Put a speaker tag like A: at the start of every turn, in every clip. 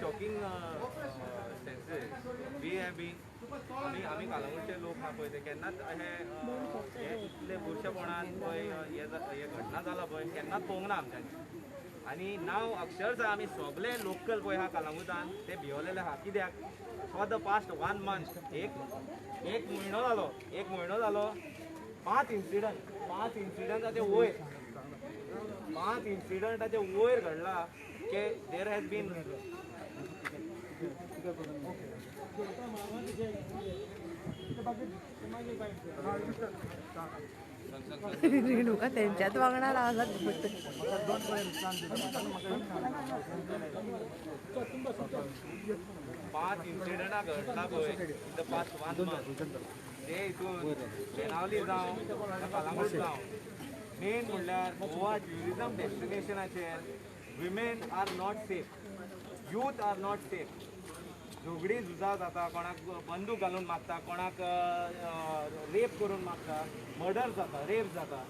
A: Shocking senses we have been आमी कालांगूटचे लोक हा पळय ते केन्नाच हे इतले बुरशेपणान पळय हे घटना जाला पळय केन्नाच पळोवंक ना आमच्यांनी आनी नाव अक्षरशः आमी सगळे लोकल पळय हा कालांगुटान ते भिवलेले आहा कित्याक फॉर द पास्ट 1 मंथ एक म्हयनो जालो 5 इन्सिडंटाचे वयर घडला की देर हॅज बीन
B: रेणुका त्यांच्यात वागणार आवाजात
A: 5 इन्सिडंटा घडला पळय इन द पास्ट 1 मंथ ते हितून बेनावली जावं कालांगूट जावं मेन म्हणल्यार गोवा ट्युरिजम डेस्टिनेशनाचेर women are not safe youth are not safe झगडी झुजा जाता कोणाक बंदूक घालून मारता कोणाक रेप करून मारता मर्डर जाता रेप जाता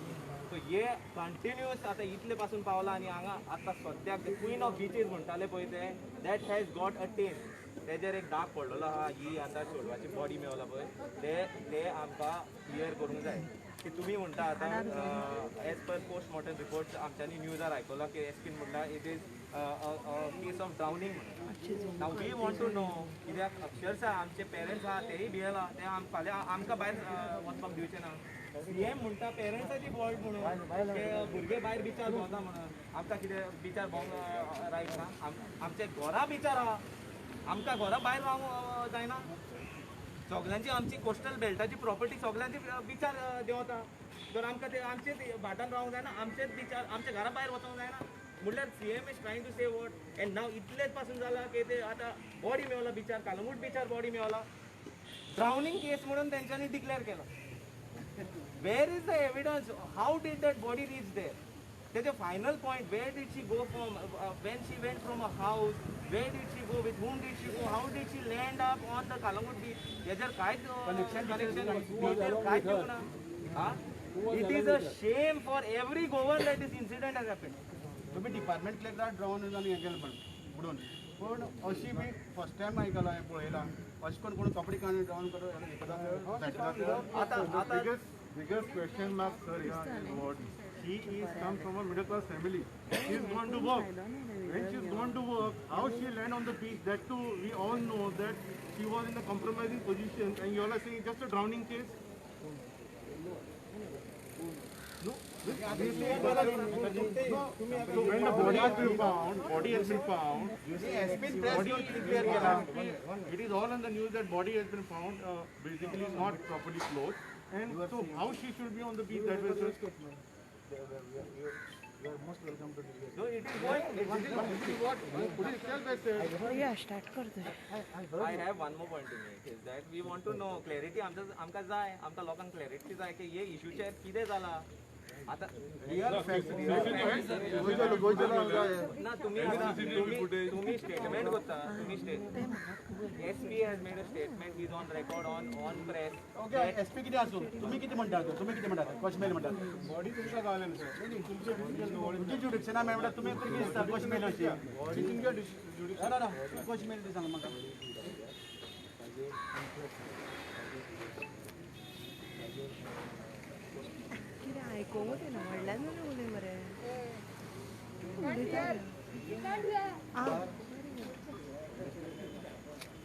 A: सो हे कंटिन्यूअस आतां इतले पासून पावला आनी हांगा आतां सद्याक क्वीन ऑफ बीचीस म्हणटाले पळय ते that has got a ten तेजेर एक दाग पडलेलो आहा ही आतां चेडवाची बॉडी मेवला पळय ते आमकां क्लियर करूंक जाय की तुम्ही म्हणटा आतां एज पर पोस्टमॉर्टम रिपोर्ट आमच्यांनी न्यूजार आयकला की एसपीन म्हणटा it is case of drowning now we want to know कित्याक अक्षरशः आमचे पेरंट्स आहा तेय भियेला ते फाल्यां आमकां भायर वचपाक दिवचे ना सीएम म्हणटा पेरंट्साची फॉल्ट म्हणून ते भुरगे भायर बिचार भोंवता म्हणून आमकां कितें बिचार भोंवंक रायट ना आमचे घरा बिचार आहा आमकां घरा भायर रावंक जायना सगळ्यांची आमची कोस्टल बेल्टाची प्रॉपर्टी सगळ्यांची बिचार देंवता जर आमकां ते आमचेच भाटान रावंक जायना आमचेच बिचार आमच्या घरा भायर वचोंक जायना म्हणल्यार सीएम इज ट्रायंग टू से वॉट एंड नाव इतलेच पासून जाला की ते आतां बॉडी मेवला बिचार कालंगूट बिचार बॉडी मेवला ड्रावनींग केस म्हणून तेंच्यांनी डिक्लेअर केला where is the evidence how did that body reach there तेजे final point where did she go from when she went from a house where did she go with whom did she go how did she land up on the Kalangut beach हेजेर कांयच connection कांयच दिवना हा it is a shame for every Goan that this incident has happened
C: तुम्ही department लेखदार ड्रावन आनी हें केलें बुडोवन पूण अशी बी फर्स्ट टायम आयकलां हांवें पळयलां अशें करून कोण कपडे काडून ड्रावन करता
D: biggest question mark sir here is what she is come from a middle class family. She is going to work. When she is going to work, how she land on the beach? That too, we all know that she was in a compromising position, and you all are saying it's just a drowning case. No. So when the body has been found, it is all on the news that body has been found. Basically, not properly clothed. And so, how she should be on the beach that way, sir?
C: You are most welcome to do
A: No, it is what
D: Put it itself as said.
B: या start करतोय
A: I have one more point to make is that we want to know clarity आमकां जाय आमकां लोकांक clarity जाय की हे इशूचेर कितें जाला आता
C: रियल फॅक्ट्स
A: ना तुम्ही स्टेटमेंट करता तुम्ही SP has made a statement is on record on press
C: okay SP कितें आसूं तुम्ही कितें म्हणटात कश्मीर म्हणटात
D: बॉडी तुमकां गावलें सर
C: तुमची जुडिक्शना मेळटा तुमी कितें दिसता कश्मीर अशी
D: बॉडी तुमच्या जुडिक्शन
C: कश्मीर ती सांग म्हाका
B: कितें आयकोंक येना व्हडल्यान उलय मरे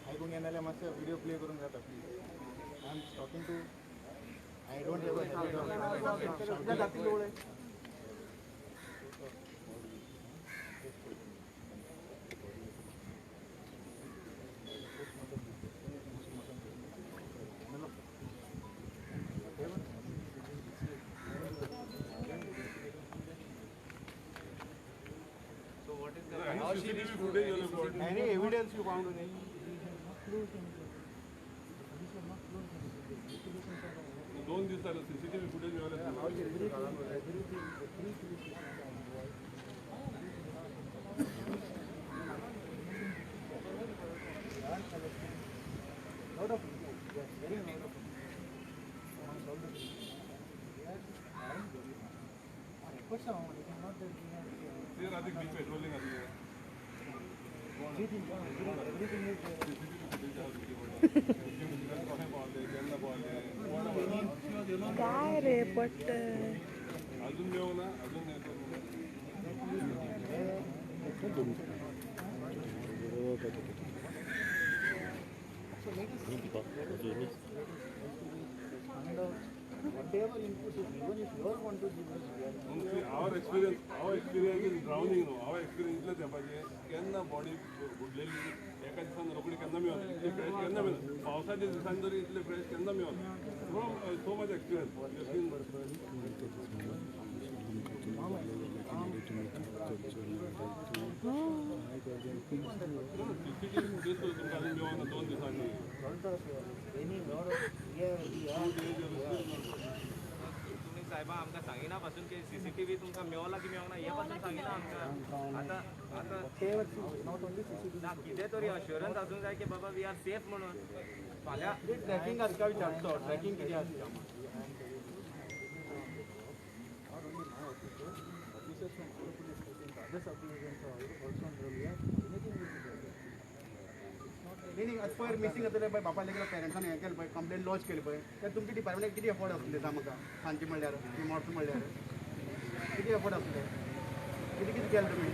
C: आयकूंक येना जाल्यार मातसो व्हिडिओ प्ले करूंक जाता please I am talking to I don't have a habit
A: So what is the how she reached to
C: Any evidence you found on it?
D: दोन दिवसाला सीसीटीव्ही फुटेज मिळालं ते अधिक डीप पेट्रोलिंग आली
B: काय रे पट
E: अजून देऊ ना अजून येतो
C: whatever input is given, if you all want to give us, we are
E: our experience is drowning no our experience इतलें तेंपाचें केन्ना बॉडी बुडलेली एका दिसान रोखडी केन्ना मेळना इतली फ्रेश केन्ना मेळना पावसाच्या दिसांनी तरी इतले फ्रेश केन्ना मेळना सो मच एक्सपिरियन्स तुमकां मेळना 2 दिसांनी
C: any lot of
A: तुम्ही साहेबा आमकां सांगिना पासून की CCTV तुमकां मेळला की मेळना हे पासून सांगिना आमकां आतां
C: not only CCTV.
A: ना कितें तरी अश्युरन्स आसूंक जाय की बाबा वी आर सेफ म्हणून फाल्यां
C: ट्रॅकिंग आसता विचारतो ट्रॅकिंग किती आसता नाही as per मिसिंग जातले पळय बापा लेकर पेरेंट्सान हें केलें पळय कंप्लेन लॉज केली पळय ते तुमचे डिपार्टमेंटाक किती एफर्ट आसले सांग म्हाका सांजचे म्हणल्यार मोर्स म्हणल्यार किती एफर्ट आसले किती किती केलें तुमी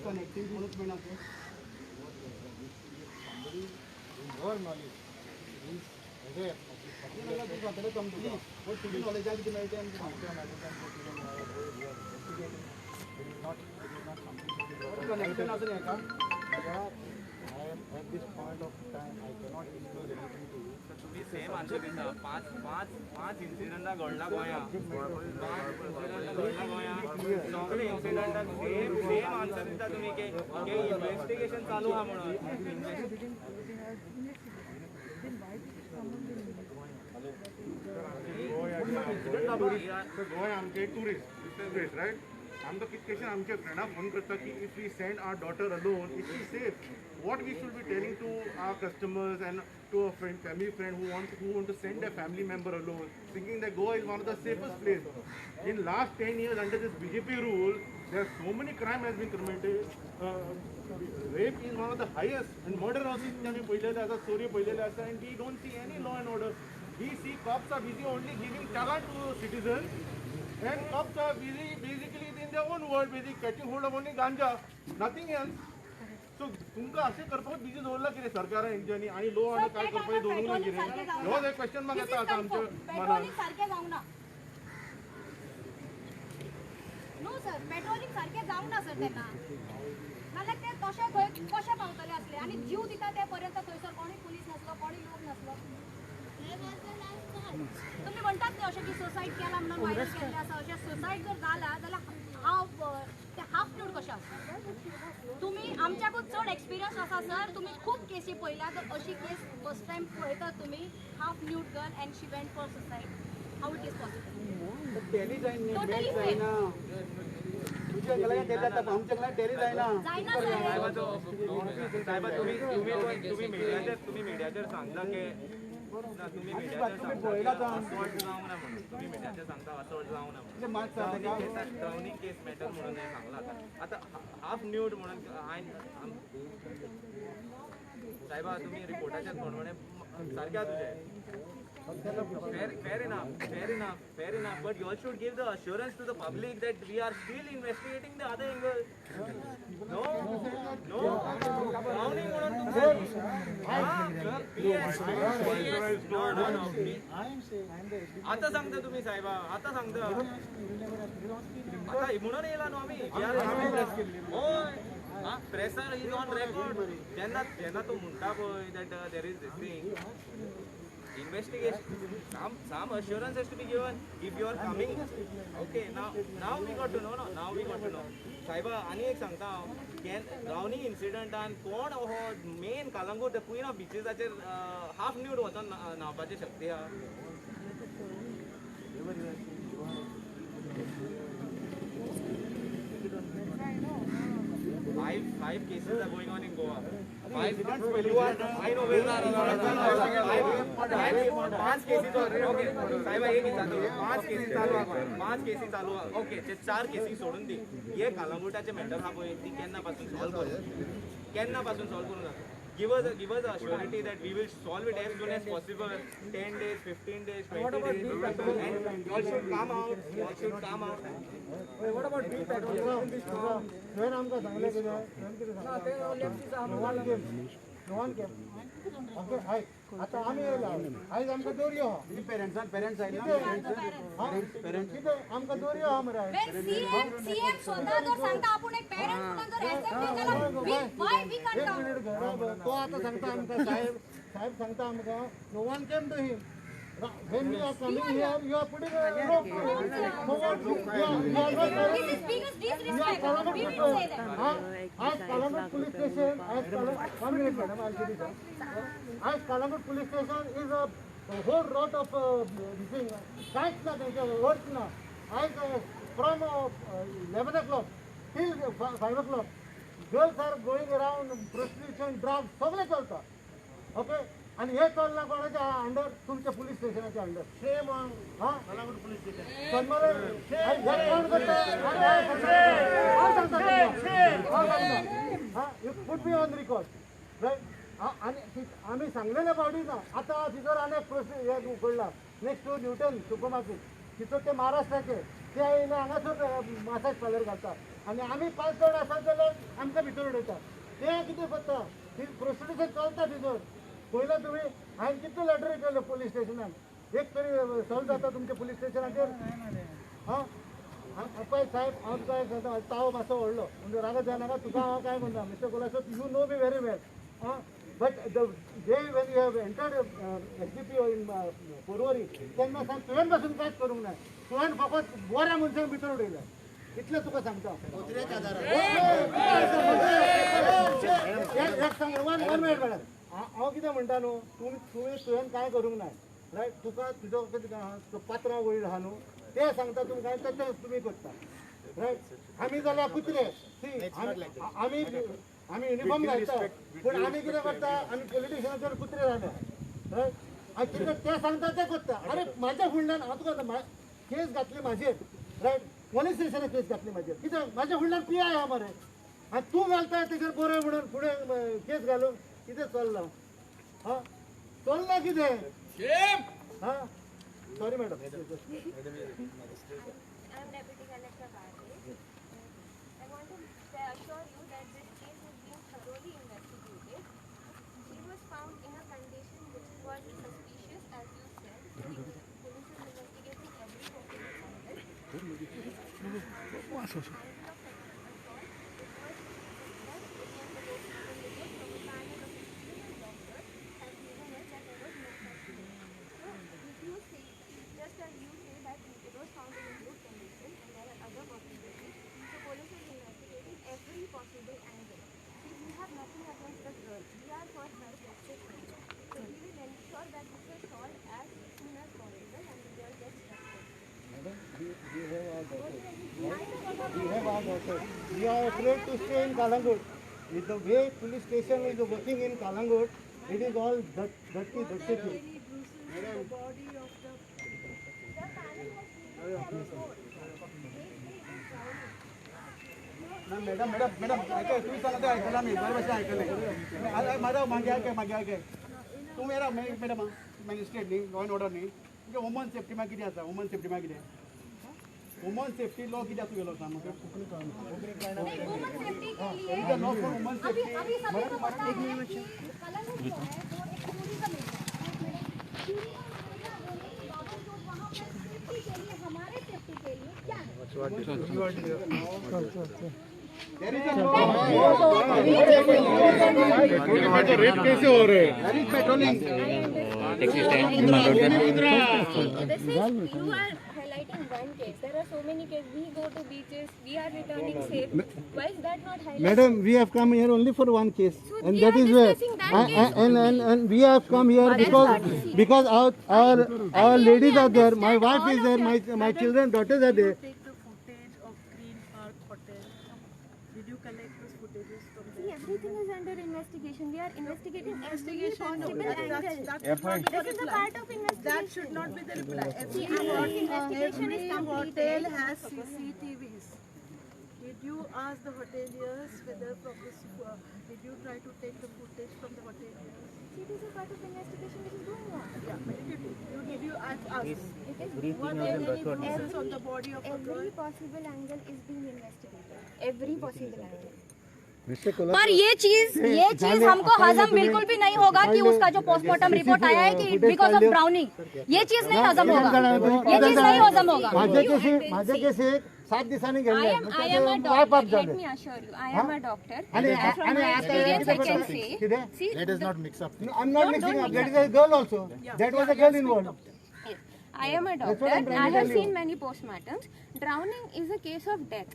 C: connecting म्हणून मिळणार your knowledge is aware of the complete what should be knowledge आहे तुम्ही ते connection असं नाही का I am at this point of time I cannot disclose anything to you.
A: तुम्ही सेम आन्सर दिता पांच इन्सिडंटा घडला गोंयांत सगळे इन्सिडंटाक सेम आन्सर दिता तुम्ही की इन्व्हेस्टिगेशन चालू आहा म्हणून
D: गोंय आमचे टुरिस्ट रायट आमकां कितकेशे आमचे फ्रेंडाक फोन करता की if we send our daughter alone it is safe what we should be telling to our customers and to a friend, family friend who want to send a family member alone, thinking that Goa is one of the safest places. In last 10 years under this BJP rule, there are so many crime has been committed. Rape is one of the highest, and murder also is poilele asa, story poilele asa, and we don't see any law and order. We see cops are busy only giving challan to citizens, and cops are busy basically in their own world, busy catching hold of only ganja, nothing else. सो तुमकां अशें करपाक busy दवरला कितें सरकारान हेंच्यांनी आनी लो आनी काय करपाक दवरूंक ना कितें ह्योच एक क्वेश्चन मार्क येता आतां आमच्या मनान
F: सारकें जावंक ना नो सर पेट्रोलिंग सारकें जावंक ना सर तेन्ना नाल्यार ते तशें खंय कशें पावतले आसले आनी जीव दिता ते पर्यंत थंयसर कोणी पुलीस नासलो कोणी लोक नासलो तुम्ही म्हणटात न्ही अशें की सुसायड केला म्हणून व्हायरल केल्ले आसा अशें सुसायड जर जाला जाल्यार हाफ न्यूड कशें आसता तुम्ही आमच्याकूच चड एक्सपिरियन्स आसा सर तुम्ही खूप केसी पळयल्या तर अशी केस फर्स्ट टायम पळयतात तुम्ही half nude girl and she went for suicide how it is possible
C: daily जायना बॅक जायना तुझ्या गळ्यात डेली जाता आमच्या गळ्यात डेली जायना
A: साहेबा तुम्ही मिडियाचेर सांगता की ना तुम्ही मिडियाचेर सांगता असोल्ट जावंक ना म्हणून तुम्ही मिडियाचेर सांगता असोल्ट जावंक ना म्हणून ड्रावनिंग केस मॅटर म्हणून हे सांगला आता हाफ न्यूड म्हणून साहेबा तुम्ही रिपोर्टाचेर म्हणून सारकें तुझे fair enough but you all should give the assurance to the public that we are still investigating the other angle no drowning म्हणून आता सांगता तुम्ही साहेबा आता सांगता आता म्हणून येला न्हू आम्ही होय प्रेसर इज ऑन रेकॉर्ड जेन्ना तो म्हणटा पळय that there is this thing investigation, some assurance has to be given if you are coming. Okay, now we got to know. Now we got to know. साहेबा आनी एक सांगता हांव ड्रावनींग इन्सिडंटान कोण हो मेन कलंगूट क्वीन ऑफ बिचेसाचेर हाफ न्यूड वचोन न्हांवपाची शक्ती आहा. Five cases are going on in Goa. Five cases चालू ओके ते 4 केसी सोडून दी. हे कालांगुटाचे मॅटर हा पळय ती केन्ना पासून सॉल्व करूं ना. Give us a surety that we will solve it as soon as possible. 10 days, 15 days, 20 days. And you all should come out.
C: What about deep petrol? When आमकां सांगलें कितें? No one came. Okay, हाय. आता आमी येयला. आयज आमकां दर्यो हा. Parents आयला. पेरेंट्स कितें आमकां दर्यो हा मरे.
F: सीएम स्वतः जर सांगता आपण एक पेरेंट्स म्हणून जर एक्सेप्ट केला why we can't come?
C: तो आता सांगता आमकां साहेब सांगता आमकां no one came to him. When we are coming here, you are putting a rope.
F: This is biggest disrespect. We didn't say that.
C: As Kalangut police station, as Kalangut police station is a whole lot of sites na works na. As from 11 o'clock till 5 o'clock, girls are going around prostitution, drugs, सगळे चलता. Okay. आणि हे चलना कोणाच्या under तुमच्या police स्टेशनच्या under same हा Calangute police station कोण करता you put me on record right. आणि आम्ही सांगलेल्या बॉडी ना आता तिथं अनेक प्रोसेस उघडला next to Newton supermarket तिथं ते महाराष्ट्राचे ते येयले हांगासर मसाज पार्लर घालता आणि आम्ही 5 जण आसात जाल्यार आमकां भितर उडयता. ते कितें करता ती प्रोसिड्यूशन चलता भितर. पयला तुम्ही हांवें कितले लेटर केले पोलीस स्टेशनान एक तरी सॉल्व जाता तुमच्या पोलीस स्टेशनाचेर. हां पळय साहेब हांव काय करता ताव मातसो व्हडलो म्हणजे रागात जायनाका तुका हांव काय म्हणटा mister Colaco you know me very well. But the day when you have entered SDPO इन पर्वरी तेन्ना सांग तुवें पासून कांयच करूंक ना. तुवें फकत बऱ्या मनशांक भितर उडयल्या इतलें तुका सांगता. एक सांग वन मिनिट मॅडम हांव कितें म्हणटा न्हू तुवें कांय करूंक ना रायट. तुका तुजो पात्रांव वयर आहा न्हू ते सांगता तुमकां तशें तुमी करता रायट. आमी जाल्यार कुत्रे आमी युनिफॉर्म घालता पूण आमी कितें करता आमी पॉलिटिशियनाचेर कुत्रे जाल्या रायट. आनी कितें ते सांगता ते करता. अरे म्हाज्या फुडल्यान हांव तुका केस घातली म्हाजेर रायट. पोलीस स्टेशनार केस घातली म्हाजेर कितें म्हाज्या फुडल्यान PI आहा मरे आनी तूं घालता तेजेर बरें म्हणून फुडें केस घालून कितें चल्लां. हां चल्लां कितें हां sorry madam.
F: I am Deputy Collector Karthi. I want to assure you that this case has been thoroughly investigated. He was found in a condition which was suspicious, as you said. Police is investigating every possible angle. See, we have nothing against the girl. We are for her justice. So we will ensure that this is solved as soon as possible and the girl gets justice.
C: Madam, we have our daughters. We are afraid to stay in Kalangut. With the way police station is working in Kalangut, it is all dirty.
F: The panel has been
C: madam ऐका तुम्ही सांगता ऐकला मी बरोबर ऐकले माझा मागे ऐके तू मेरा मॅडम मॅजिस्ट्रेट न्ही लॉ अँड ऑर्डर न्ही म्हणजे वुमन सेफ्टी मागीर कितें आसा वुमन सेफ्टी मागीर कितें वुमन सेफ्टी लॉ कित्याक तुगेलो आसा म्हाका Konkani law for woman safety
F: हमारे सेफ्टी के लिए क्या है?
C: रेट कैसे हो रहे हैं? Patrolling
G: taxi stand in Malad.
H: This is, you are highlighting one case. There are so many cases. We go to beaches, we are returning safe. Why is that not highlighted?
C: Madam, we have come here only for one case, and
H: we
C: that
H: are
C: is where,
H: discussing that case
C: and we have come here because our ladies are there. My wife is there. My children, daughters are there.
B: Take the footage of Green Park Hotel. Did you collect those footages from
H: See,
B: there?
H: everything is under investigation. We are investigating every possible angle.
B: This
H: This is a part of investigation.
B: That should not be the reply.
H: See, our investigation is
B: Every
H: completed.
B: hotel has CCTVs. Did you ask the hoteliers whether from this, did you try to take the footage from the hoteliers?
H: See, this is part of investigation which is going on.
B: Yeah, but did you ask us?
H: It is
B: Were there any bruises on the body of a girl?
H: every possible angle is being investigated. Every possible angle.
F: पर ये चीज हमको हजम बिल्कुल भी नहीं होगा कि उसका जो पोस्टमार्टम रिपोर्ट आया है कि बिकॉज ऑफ ड्राउनिंग, ये चीज नहीं हजम होगा, ये चीज नहीं हजम होगा.
C: माझे केसे 7 दिवसांनी
H: I
C: गेले
H: am a doctor. Let me assure you, I am a doctor.
C: आणि
H: From my experience, I can say. See,
C: let us not mix up. I'm not mixing up. That is a girl also. That was a girl involved.
H: yes, I am a doctor. I have seen many postmortems. Drowning is a case of death.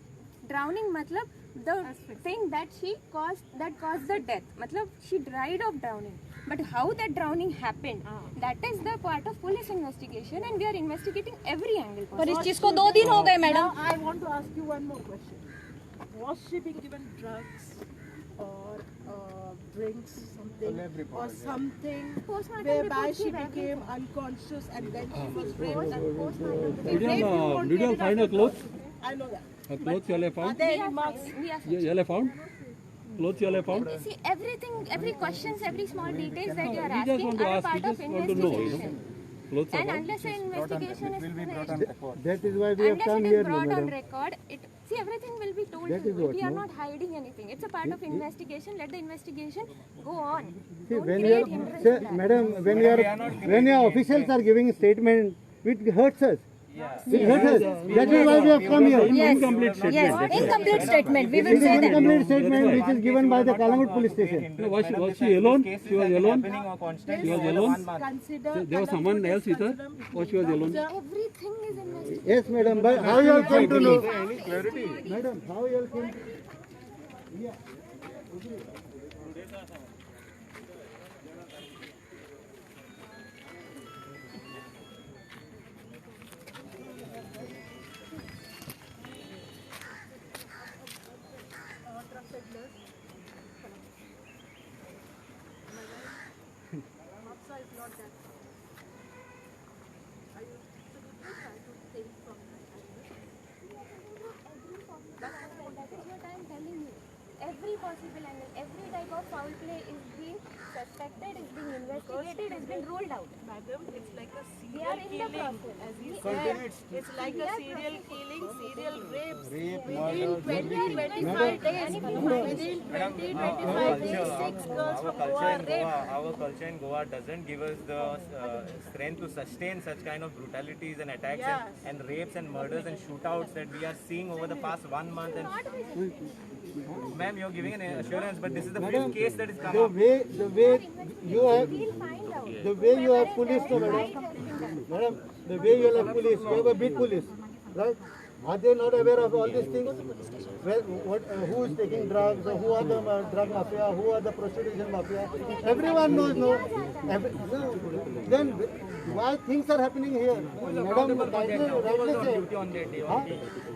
H: Drowning matlab the thing that caused the death. Matlab she died of drowning. But how that drowning happened, that is the part of police investigation, and we are investigating every angle
F: पर
H: possible.
F: इस चीज को 2 दिन हो गए madam.
B: Now, I want to ask you one more question. Was she being given drugs or drinks, something, or something
H: Postmortem
B: whereby
H: report
B: she
H: give
B: became unconscious and then she was raped?
H: Postmortem.
B: If rape, you won't
I: Did you
B: get it
I: find
B: as
I: a clothes?
B: I know that.
I: A clothes you have
B: Are
I: found?
B: there any marks?
H: We are
I: You have found? Clothes you have found?
H: see everything, every questions, every small details that you are
I: We just
H: asking
I: want to
H: are
I: ask, we
H: part of
I: just want to know,
H: investigation.
I: Clothes are
H: And
I: found?
H: unless an investigation is finished,
C: That is why we have
H: unless
C: come
H: it
C: here,
H: is brought on
C: madam.
H: record, see everything will be told
C: That
H: to
C: is
H: you.
C: what,
H: We are
C: no?
H: not hiding anything. It's a part of investigation. Let the investigation go on.
C: See,
H: Don't
C: when
H: create
C: you
H: interest
C: say,
H: in that.
C: madam, when your officials are giving statement, it hurts us. It hurts us. That is why we have come here.
I: Incomplete statement.
F: Yes, incomplete statement. We
C: It
F: will
C: is
F: say
C: an
F: that.
C: incomplete statement which is given by the Kalangut police station.
I: No, was she alone? She was alone? She was alone?
B: Consider
I: There was someone else with her? Or she was alone?
H: Everything is investigated.
C: Yes, madam, but how you all came to know? Madam, how you all came to
H: That is what I am telling you. Every possible angle, every type of foul play is being suspected, is being investigated, is being ruled out.
B: Madam, it's like a
H: We are
B: serial
H: in the
B: killing.
H: process.
B: As you said, it's like a serial killing, serial rapes. Within 20-25 days, within 20-25 days, 6 girls from Goa raped.
A: Our culture in Goa doesn't give us the strength to sustain such kind of brutalities and attacks and rapes and murders and shootouts that we are seeing over the past 1 month. And ma'am, you're giving an assurance, but this is the fifth case that is come up.
C: the way you have
H: We'll find out.
C: the way you have police, no, madam, the way you have police, you have a big police, right? Are they not aware of all these things? Well, who is taking drugs? Who are the drug mafia? Who are the prostitution mafia? Everyone knows, no? Then why things are happening here? Madam, rightly say,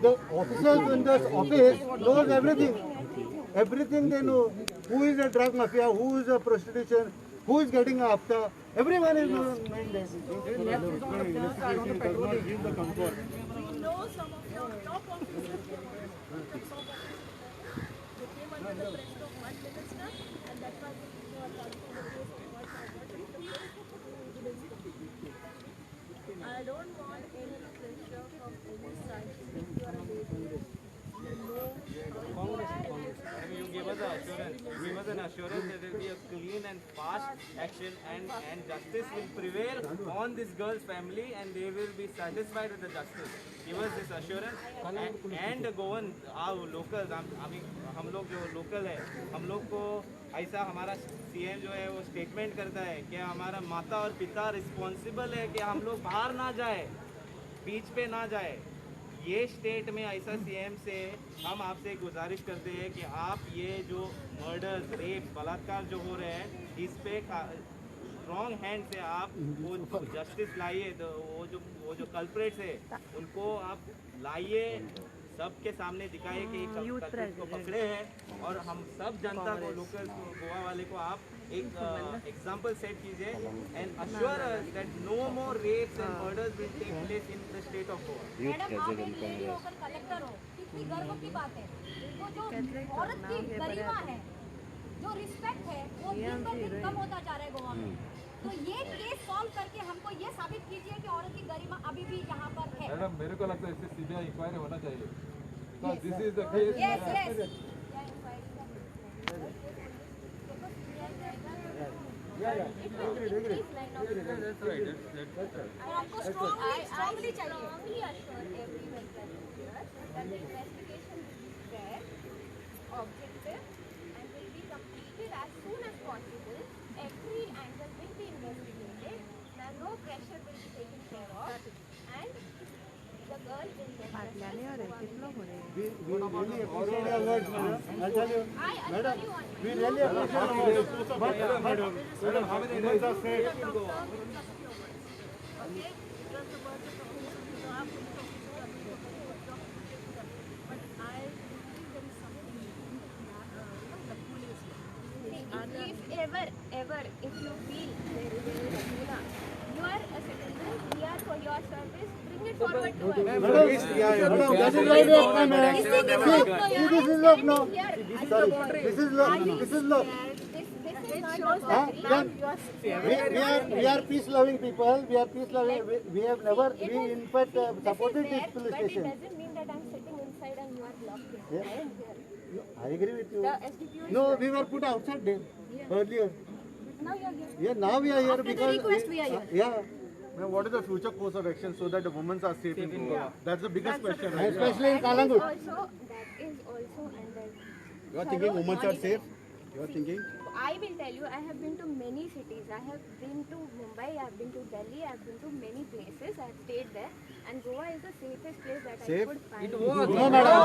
C: the officers in this office knows everything. Everything they know. Who is a drug mafia? Who is a prostitution? Who is getting after? Everyone is knowing this.
B: We know some of your top officers became under the pressure of one minister, and that's why you are calling for the case to go forward. I don't want any pressure from any side. You are a lady. You know
A: You give us an assurance. Give us an assurance that there will be a clean and fast action investigation and justice will prevail on this girl's family and they will be satisfied with the justice. Give us this assurance and Goan, our locals, हम लोग जो local है, हम लोग को ऐसा हमारा CM जो है वो स्टेटमेंट करता है कि हमारा माता और पिता रिस्पॉन्सिबल है कि हम लोग बाहर ना जाए, बीच पे ना जाए। ये स्टेट में ऐसा सीएम से हम आपसे गुजारिश करते हैं कि आप ये जो मर्डर्स, रेप, बलात्कार जो हो रहे हैं इस पे स्ट्रॉन्ग हैंड से आप वो जस्टिस लाइए। तो वो जो कल्प्रेट्स है उनको आप लाइए, सबके सामने दिखाइए कि कल्प्रेट्स को पकड़े हैं और हम सब जनता को, लोकल गोवा वाले को आप एक एग्जाम्पल सेट कीजिए and assure us that no more rapes and murders will take place in the state of Goa.
F: Madam आप एक लेडी होकर कलेक्टर हो, कितनी गर्व की बात है। तो जो औरत की गरिमा है, जो रिस्पेक्ट है, वो दिन ब दिन कम होता जा रहा है गोवा में। तो ये केस सॉल्व करके हमको ये साबित कीजिए कि औरत की गरिमा अभी भी यहाँ पर है।
G: मैडम मेरे को लगता है इससे सीबीआई इंक्वायरी होना चाहिए। तो this is the case.
F: Yes yes आपको स्ट्रांगली चाहिए।
H: Objective and will be completed as soon as possible. Every angle will be investigated. Now no pressure will be taken care of, and the girl will get
D: We really appreciate madam, how many days are safe?
H: if you feel there is a lacuna, you are a citizen, we are for your service, bring it forward to us.
C: That is why they have come here. This is love now. Sorry, this is love. This is love. We are peace-loving people. We are peace-loving. We have never, we in fact supported this police station.
H: But it doesn't mean that I'm sitting inside and you are blocked in. I am here.
C: I agree with you.
H: The SDPO is
C: No, we were put outside there earlier.
H: now you are here.
C: Yeah, now we are here
H: After the
C: because
H: request we are here.
C: Yeah.
D: Now, what is the future course of action so that the women are safe in Goa? That's the biggest question. Right?
C: Especially in
H: That is
C: Kalangut.
H: also under.
C: You are thinking women are safe? You are thinking?
H: I will tell you, I have been to many cities. I have been to Mumbai, I have been to Delhi, I have been to many places. I have stayed there, and Goa is the safest place that
C: Safe?
H: I could find.
C: No, madam.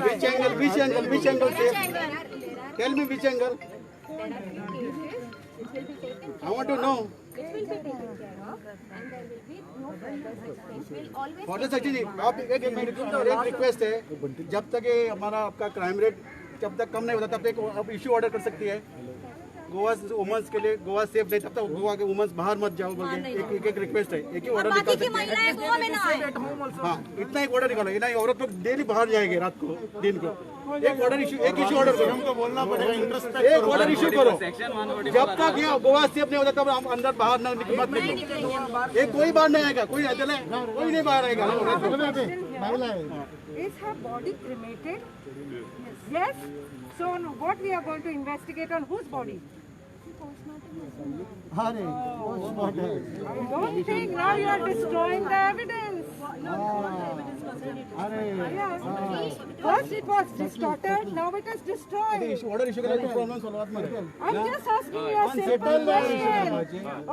C: Which angle? Which angle? Which angle safe? Tell me which angle.
H: There are few cases which will be taken
C: I want to know.
H: Which will be taken care of, and there will be no further such things. We'll always.
C: For section आप एक request है, जब तक ये हमारा आपका crime rate जब तक कम नहीं होता तब तक आप इशू ऑर्डर कर सकती है गोवा वुमेन्स के लिए। गोवा सेफ नहीं तब तक गोवा के वुमेन्स बाहर मत जाओ बोल के एक रिक्वेस्ट है। एक ही ऑर्डर निकाल सकते हैं। हाँ, इतना एक ऑर्डर निकालो। इतना औरत लोग डेली बाहर जाएंगे रात को दिन को। एक ऑर्डर इशू, एक इशू ऑर्डर करो। हमको बोलना पड़ेगा, एक ऑर्डर इशू करो। जब तक ये गोवा सेफ नहीं होता तब हम अंदर बाहर मत निकलो। एक कोई बाहर नहीं आएगा, कोई कोई नहीं बाहर आएगा।
J: Is her body cremated? Yes. So what we are going to investigate on whose body? I don't think now you are destroying the evidence. Yes. First it was distorted, now it is destroyed.
C: Order issue करने की problem solve मत करो।
J: I'm just asking you a simple question.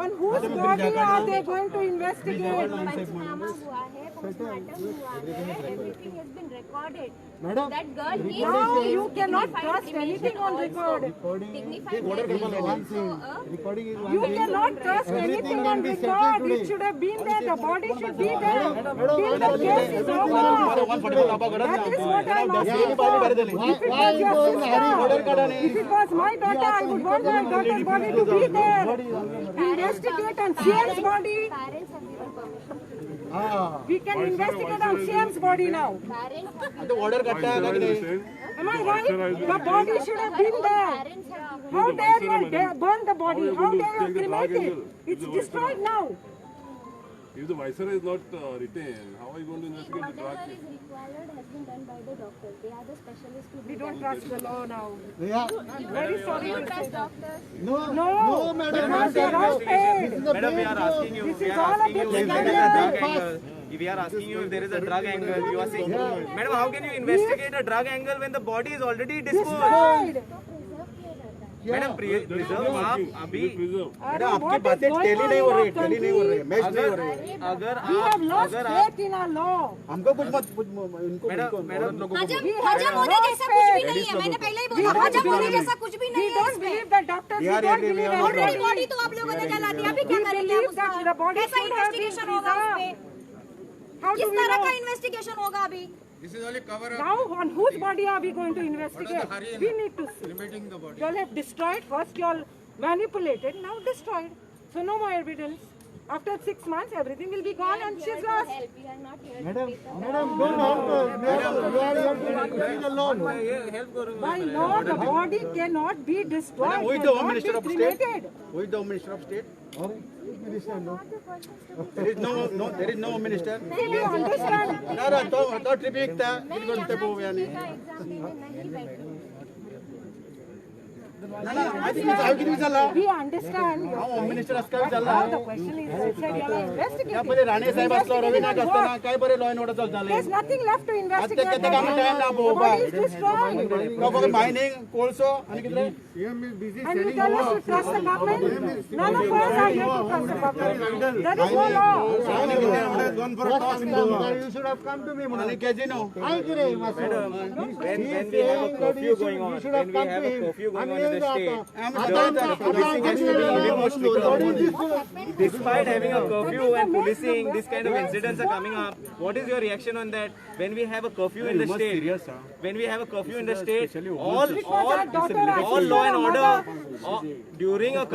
J: On whose body are they going to investigate?
H: पंचनामा हुआ है, postmortem हुआ है, everything has been recorded.
C: Madam,
H: That girl needs
J: Now
H: to
J: you cannot trust anything on record.
H: dignified
C: recording is
J: You cannot trust anything on record. It should have been there. The body should be there. Till the case is over. That is what I am asking for. If it was your sister, if it was my daughter, I would want my daughter's body to be there. Investigate on CM's body.
H: parents have given permission.
J: We can investigate on CM's body now.
H: Parents
C: तो order करता है कि नहीं?
J: Am I right? The body should have been there.
H: parents have given
J: How dare you burn the body? How dare you cremate it? It's destroyed now.
E: If the viceroy is not retained, how are you going to investigate the drug
H: Whatever
E: case?
H: is required has been done by the doctors. They are the specialists to
J: We
H: do
J: don't
H: that.
J: trust the law now.
C: Yeah.
J: Very sorry
H: You
J: to say
H: trust
J: that.
H: doctors?
J: No, because they are all paid.
A: Madam, we are asking you.
J: This
A: We
J: is
A: are
J: all a
A: asking
J: big
A: you if there is a
J: scandal.
A: drug angle. If we are asking you if there is a drug angle, you are saying, Madam, how can you investigate a drug angle when the body is already disposed?
J: Destroyed.
A: Madam preserve आप अभी
C: madam आपकी बातें tele नहीं हो रही, tele नहीं हो रही, मैच नहीं हो रही।
A: अगर
J: We have
A: आप
J: lost
A: अगर आप
J: faith in our law.
C: हमको कुछ मत इनको
A: मैडम
F: हजम होने जैसा कुछ भी नहीं है, मैंने पहले ही बोला हजम होने जैसा कुछ भी
J: We
F: नहीं है
J: don't believe that doctors. We don't believe
F: already
J: anybody.
F: Body तो आप लोगों ने जला दी, अभी क्या
J: We
F: करेंगे आप
J: believe that the
F: उसका?
J: body
F: कैसा
J: should have been
F: इन्वेस्टिगेशन होगा उस पे?
J: How do
F: किस
J: we
F: तरह का
J: know?
F: इन्वेस्टिगेशन होगा अभी?
J: Now, on whose body are we going to investigate? We need to see. You all have destroyed. First, you all manipulated. Now destroyed. So no more evidence. After 6 months, everything will be gone, and
H: We are
J: she's
H: here to
J: lost.
H: help. We are not here to take the
C: don't help
J: By law, the body cannot be destroyed.
C: Who is the
J: cannot
C: Home Minister
J: be
C: of State?
J: cremated.
C: Who is the Home Minister of State? There is no Home Minister.
J: See, we understand.
C: तो trip एकता किती कोणते पोव याने
H: exam देने नहीं बैठे.
C: किती झाला
J: We understand.
C: Home minister असं काय झाला
J: Now the question is, you said you are investigating.
C: त्यामध्ये राणे साहेब असलो रवी नाईक असताना काय बरे लॉ अँड ऑर्डर चालताले
J: There's nothing left to investigate.
C: किती काम टाइम ना
J: The body is destroyed.
C: का फक्त मायनिंग कोळसो आणि किती
J: And you tell us to trust the government? None of us are here to trust the government. There is no law.
C: You should have come to me आणि casino
A: when we have a curfew going on, when we have a curfew going on in the state, despite having a curfew and policing, this kind of incidents are coming up. What is your reaction on that? When we have a curfew in the state, when we have a curfew in the state, all law and order during a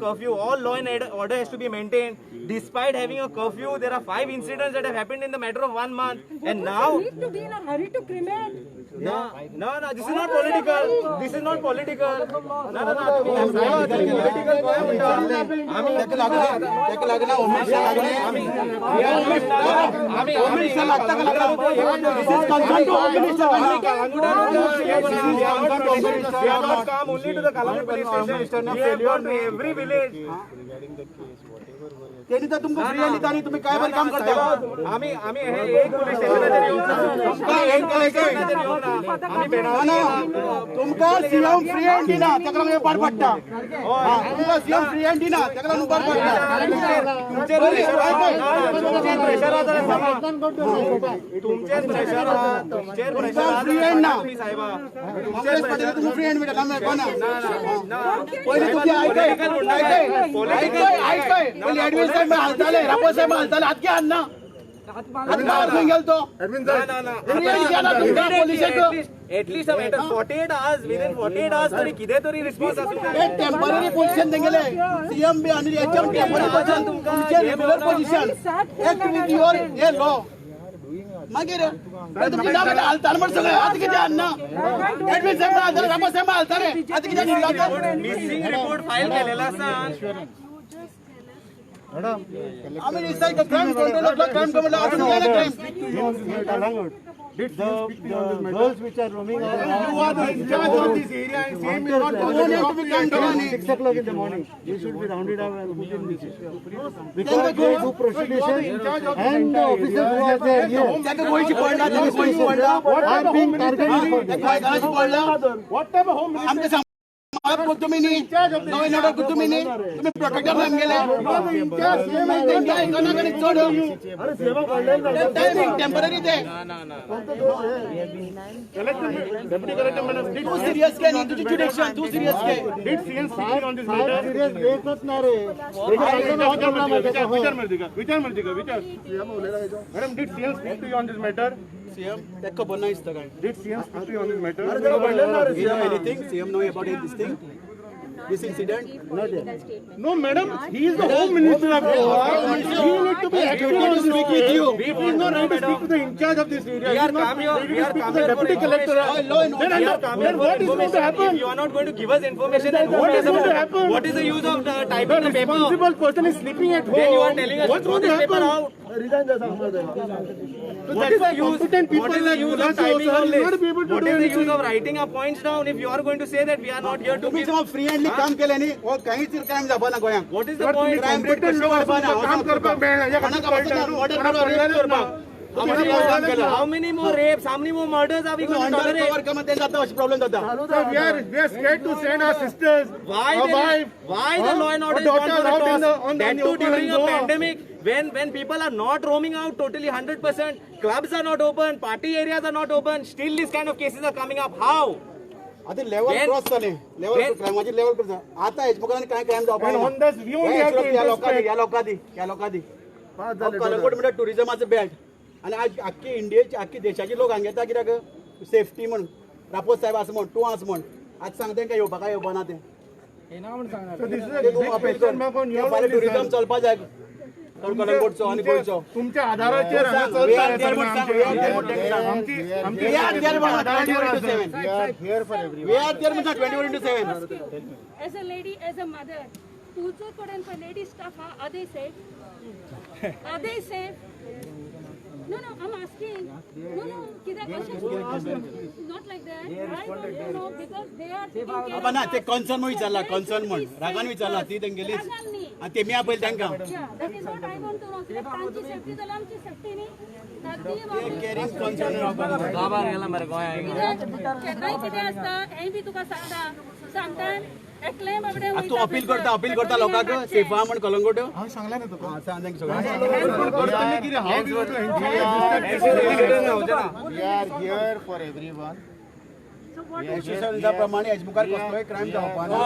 A: curfew, all law and order has to be maintained. Despite having a curfew, there are 5 incidents that have happened in the matter of 1 month, and now.
J: You need to be in a hurry to cremate.
A: No, this is not political. This is not political. No. Every village.
C: त्यांनी तर तुमको free आणि त्यांनी तुम्ही काय बरं काम करता
A: आम्ही हे एक पोलीस स्टेशनला येऊन
C: तुमका सीएम फ्री हँड दिना त्याला मी पार पडटा तुमका सीएम फ्री हँड दिना त्याला मी पार पडटा
A: तुमचे प्रेशर
C: फ्री हँड ना
A: तुम्ही साहेबा
C: काँग्रेस पार्टीला तुम्ही फ्री हँड भेटला ना पहिले तुमची ऐकाय पहिले ऍडमिन साहेब हालताले रापो साहेब हालताले हात घ्या अण्णा हात गेलतो
A: एटलीस्ट 48 hours within 48 hours तरी कितें तरी रिस्पॉन्स आसूं
C: टेम्पररी पोझिशन तेंगेले सीएम बी आणि एचएम टेम्पररी पोझिशन तुमचे रेग्युलर पोझिशन एक विथ युअर हे लॉ मागीर तुमची नाव हालताना पण सगळे हात किती अण्णा ऍडमिन साहेब हालताले रापो साहेब हालताले हात किती
A: मिसिंग रिपोर्ट फाईल केलेला आसा
C: आम्ही रिसाईक crime control of crime committee आपण crime
D: girls which are roaming around.
C: You are the in charge of this area and same is not going to be done.
D: 6 o'clock in the morning. They should be rounded up and put in this. Because they do prostitution and the officers who are there here.
C: त्याचं गोळीची पडला त्याचं गोळीची पडला
D: I'm being targeted for that.
C: काय घालाची पडला
D: What type of home
C: आमचे समाज तुम्ही नाही नवीन नोट तुम्ही नाही तुम्ही प्रोटेक्टर लावून गेले चोड
D: अरे सेवा पडले
C: टेम्पररी ते
D: Deputy Collector Madam,
C: तू सिरियस के नाही तुझी डिरेक्शन तू सिरियस के
D: did CM speak on this matter? Serious लेखच ना रे. विचार Madam, did CM speak to you on this matter?
C: CM तेक खबर नाही इसतं काय
D: Did CM speak to you on this matter?
C: you know anything CM know about this thing this incident?
D: No, madam, he is the Home Minister of Goa. He need to be active to speak with you. He is not right to speak to the in charge of this area. He is not ready to speak to the deputy collector. Then what is going to happen?
A: You are not going to give us information. Then
D: What is going to happen?
A: What is the use of
D: The
A: typing the paper?
D: responsible person is sleeping at home.
A: Then you are telling us
D: what's
A: to throw
D: going to
A: this paper
D: happen?
A: out.
D: So that's why competent people
A: What is the
D: like
A: use
D: Gulati
A: of typing
D: also
A: all
D: will
A: this?
D: not be able to
A: What
D: do
A: is the use
D: anything.
A: of writing our points down if you are going to say that we are not here to
C: तुम्ही
A: give?
C: जेव्हा free हँडली काम केलं नी वो काहीच crime जावना गोंयांत.
A: What is the
D: जर तुम्ही
A: point?
C: crime rate
D: competent
C: कशी
D: लोक
C: वाढवा
D: असून
C: ना,
D: काम
C: असं
D: करपाक मेळना. या
C: कोणाक
D: खातीर
C: आवडतं ना, order
D: कोणाक
C: करपाक
D: पडलेलेच
C: करपाक.
D: ना.
C: How many more काम केलं?
A: How many more rapes? How many more murders are we going to
C: under
A: tolerate?
C: Cover कमध्ये जाता अशी प्रॉब्लेम जाता.
D: So we are scared to send our sisters,
A: Why
D: our
A: there is-
D: wife,
A: why the law and order is
D: daughters
A: gone for
D: out
A: the
D: in the
A: toss?
D: on
A: That
D: the
A: too
D: open
A: during
D: and
A: a
D: Goa.
A: pandemic when people are not roaming out totally 100%, clubs are not open, party areas are not open, still these kind of cases are coming up. How?
C: आता level
A: When-
C: cross झाले level
A: when-
C: क्रायमाची level cross आता हेजमुखाने काय crime जावपाक
D: And
C: ना.
D: on this we only
C: hey
D: have to
C: सुरत या लोकांनी
D: introspect.
C: या लोकांनी कलंगूट म्हणजे टुरिझमाचं बेल्ट आणि आज अख्खी इंडियेची अख्खी देशाचे लोक हांगा येता कित्याक सेफ्टी म्हण रापोस साहेब असं म्हण तूं आस म्हण आज सांग तेंका येवपाक येवपाना ते
D: So this is a
C: ते तूं
D: big
C: अपील कर
D: question mark on your
C: फाल्यां
D: only,
C: टुरिझम
D: sir.
C: चलपा जाय कलंगूटचो आणि गोंयचो
D: तुमच्या आधाराचेर हांगा
C: We
D: चलता
C: are
D: रे
C: there
D: सगळें
C: for
D: आमचें.
C: we are there for taxation.
D: आमची
C: We are there for
D: आधाराचेर
C: 24
D: आसा.
C: into 7. We are there for everyone. We are there for 24 into 7.
F: As a lady, as a mother, तुझं कडेन पळय lady staff are they safe? Are they safe? No, I'm asking. No, कित्याक अशें not like that. I don't know because they are taking care
C: बाबा ना
F: of
C: ते
F: us.
C: Concern म्हणून विचारला concern म्हण रागान विचारला ती तेंगेली
F: रागान न्ही.
C: आणि ते मी आपयले तांकां
F: Yeah, that is what I want to know. कित्याक तांची सेफ्टी जाल्यार आमची सेफ्टी न्ही. तांची
C: केअरिंग कन्सर्न
A: बाबा गेला मरे गोंयांत.
F: केन्नाय कितें आसता हेंय बी तुका सांगता एकलें बाबडें
C: आज तू अपील करता लोकांक सेफा म्हण कलंगूट हांव सांगला ना तुका सांग तांकां सगळ्यांक प्रमाणे हेजमुखार कसलोय क्रायम जावपा ना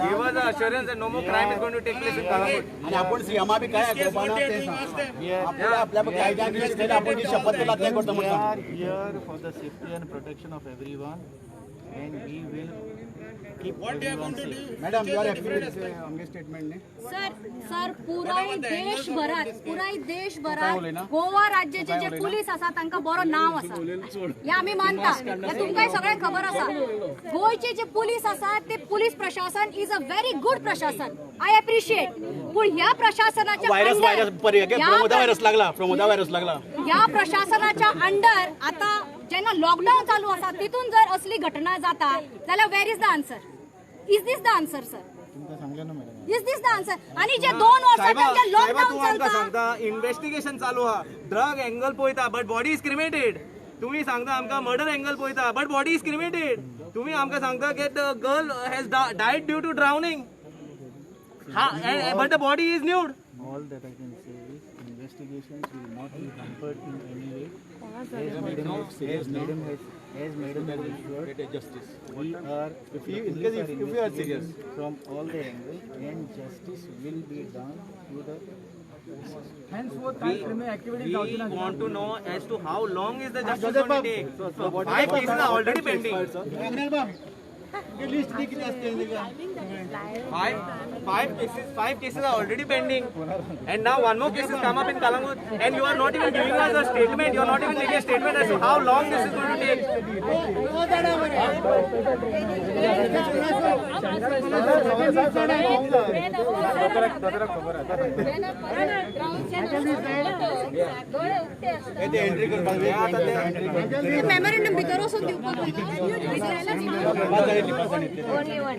A: Give us the assurance that no more crime is going to take place in Kalangute.
C: आणि आपण सीएमा बी काय आयकवपा ना ते सांग आपल्या कायद्यान कितें आपण जी शपथ दिला ते करता म्हणटा
I: Here for the safety and protection of everyone, and we will keep everyone safe.
C: Madam you are happy with आमगे स्टेटमेंट न्ही
F: सर पुराय देशभरात गोवा राज्याचे जे पुलीस आसा तांकां बरो नाव आसा हे आमी मानता हे तुमकांय सगळ्यांक खबर आसा गोंयचे जे पुलीस आसा ते पुलीस प्रशासन इज अ व्हेरी गुड प्रशासन आय एप्रिशिएट पूण ह्या प्रशासनाच्या
C: व्हायरस प्रमोदा व्हायरस लागला
F: ह्या प्रशासनाच्या अंडर आता जेन्ना लॉकडाऊन चालू आसा तितून जर असली घटना जाता जाल्यार where is the answer is this the answer sir is this the answer आणि जे 2 वर्सांचे जे लॉकडाऊन चलता
A: सांगता इन्व्हेस्टिगेशन चालू हा ड्रग एंगल पळयता बट बॉडी इज क्रिमेटेड तुम्ही सांगता आमकां मर्डर एंगल पळयता बट बॉडी इज क्रिमेटेड तुम्ही आमकां सांगता की the girl has died due to drowning but the body is nude
I: All that I can say is investigations will not be hampered in any way. As madam has assured,
C: justice
I: we are
C: if we are serious
I: from all the angles, and justice will be done to the
A: We want to know as to how long is the justice going to take. 5 cases are already pending.
C: List किती असते
A: Five cases are already pending, and now one more case has come up in Kalangute, and you are not even giving us a statement. You are not even making a statement as to how long this is going to take.
C: Entry करपाक
F: memorandum भितर वचून दिवपाक only one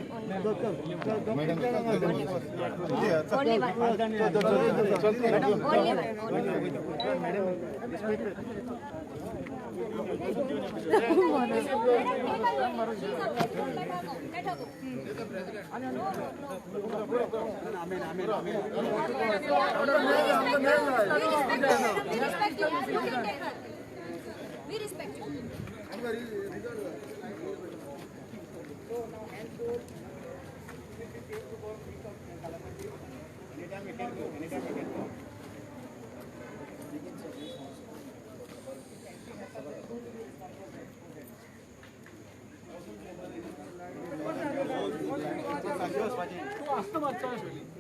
F: We respect you.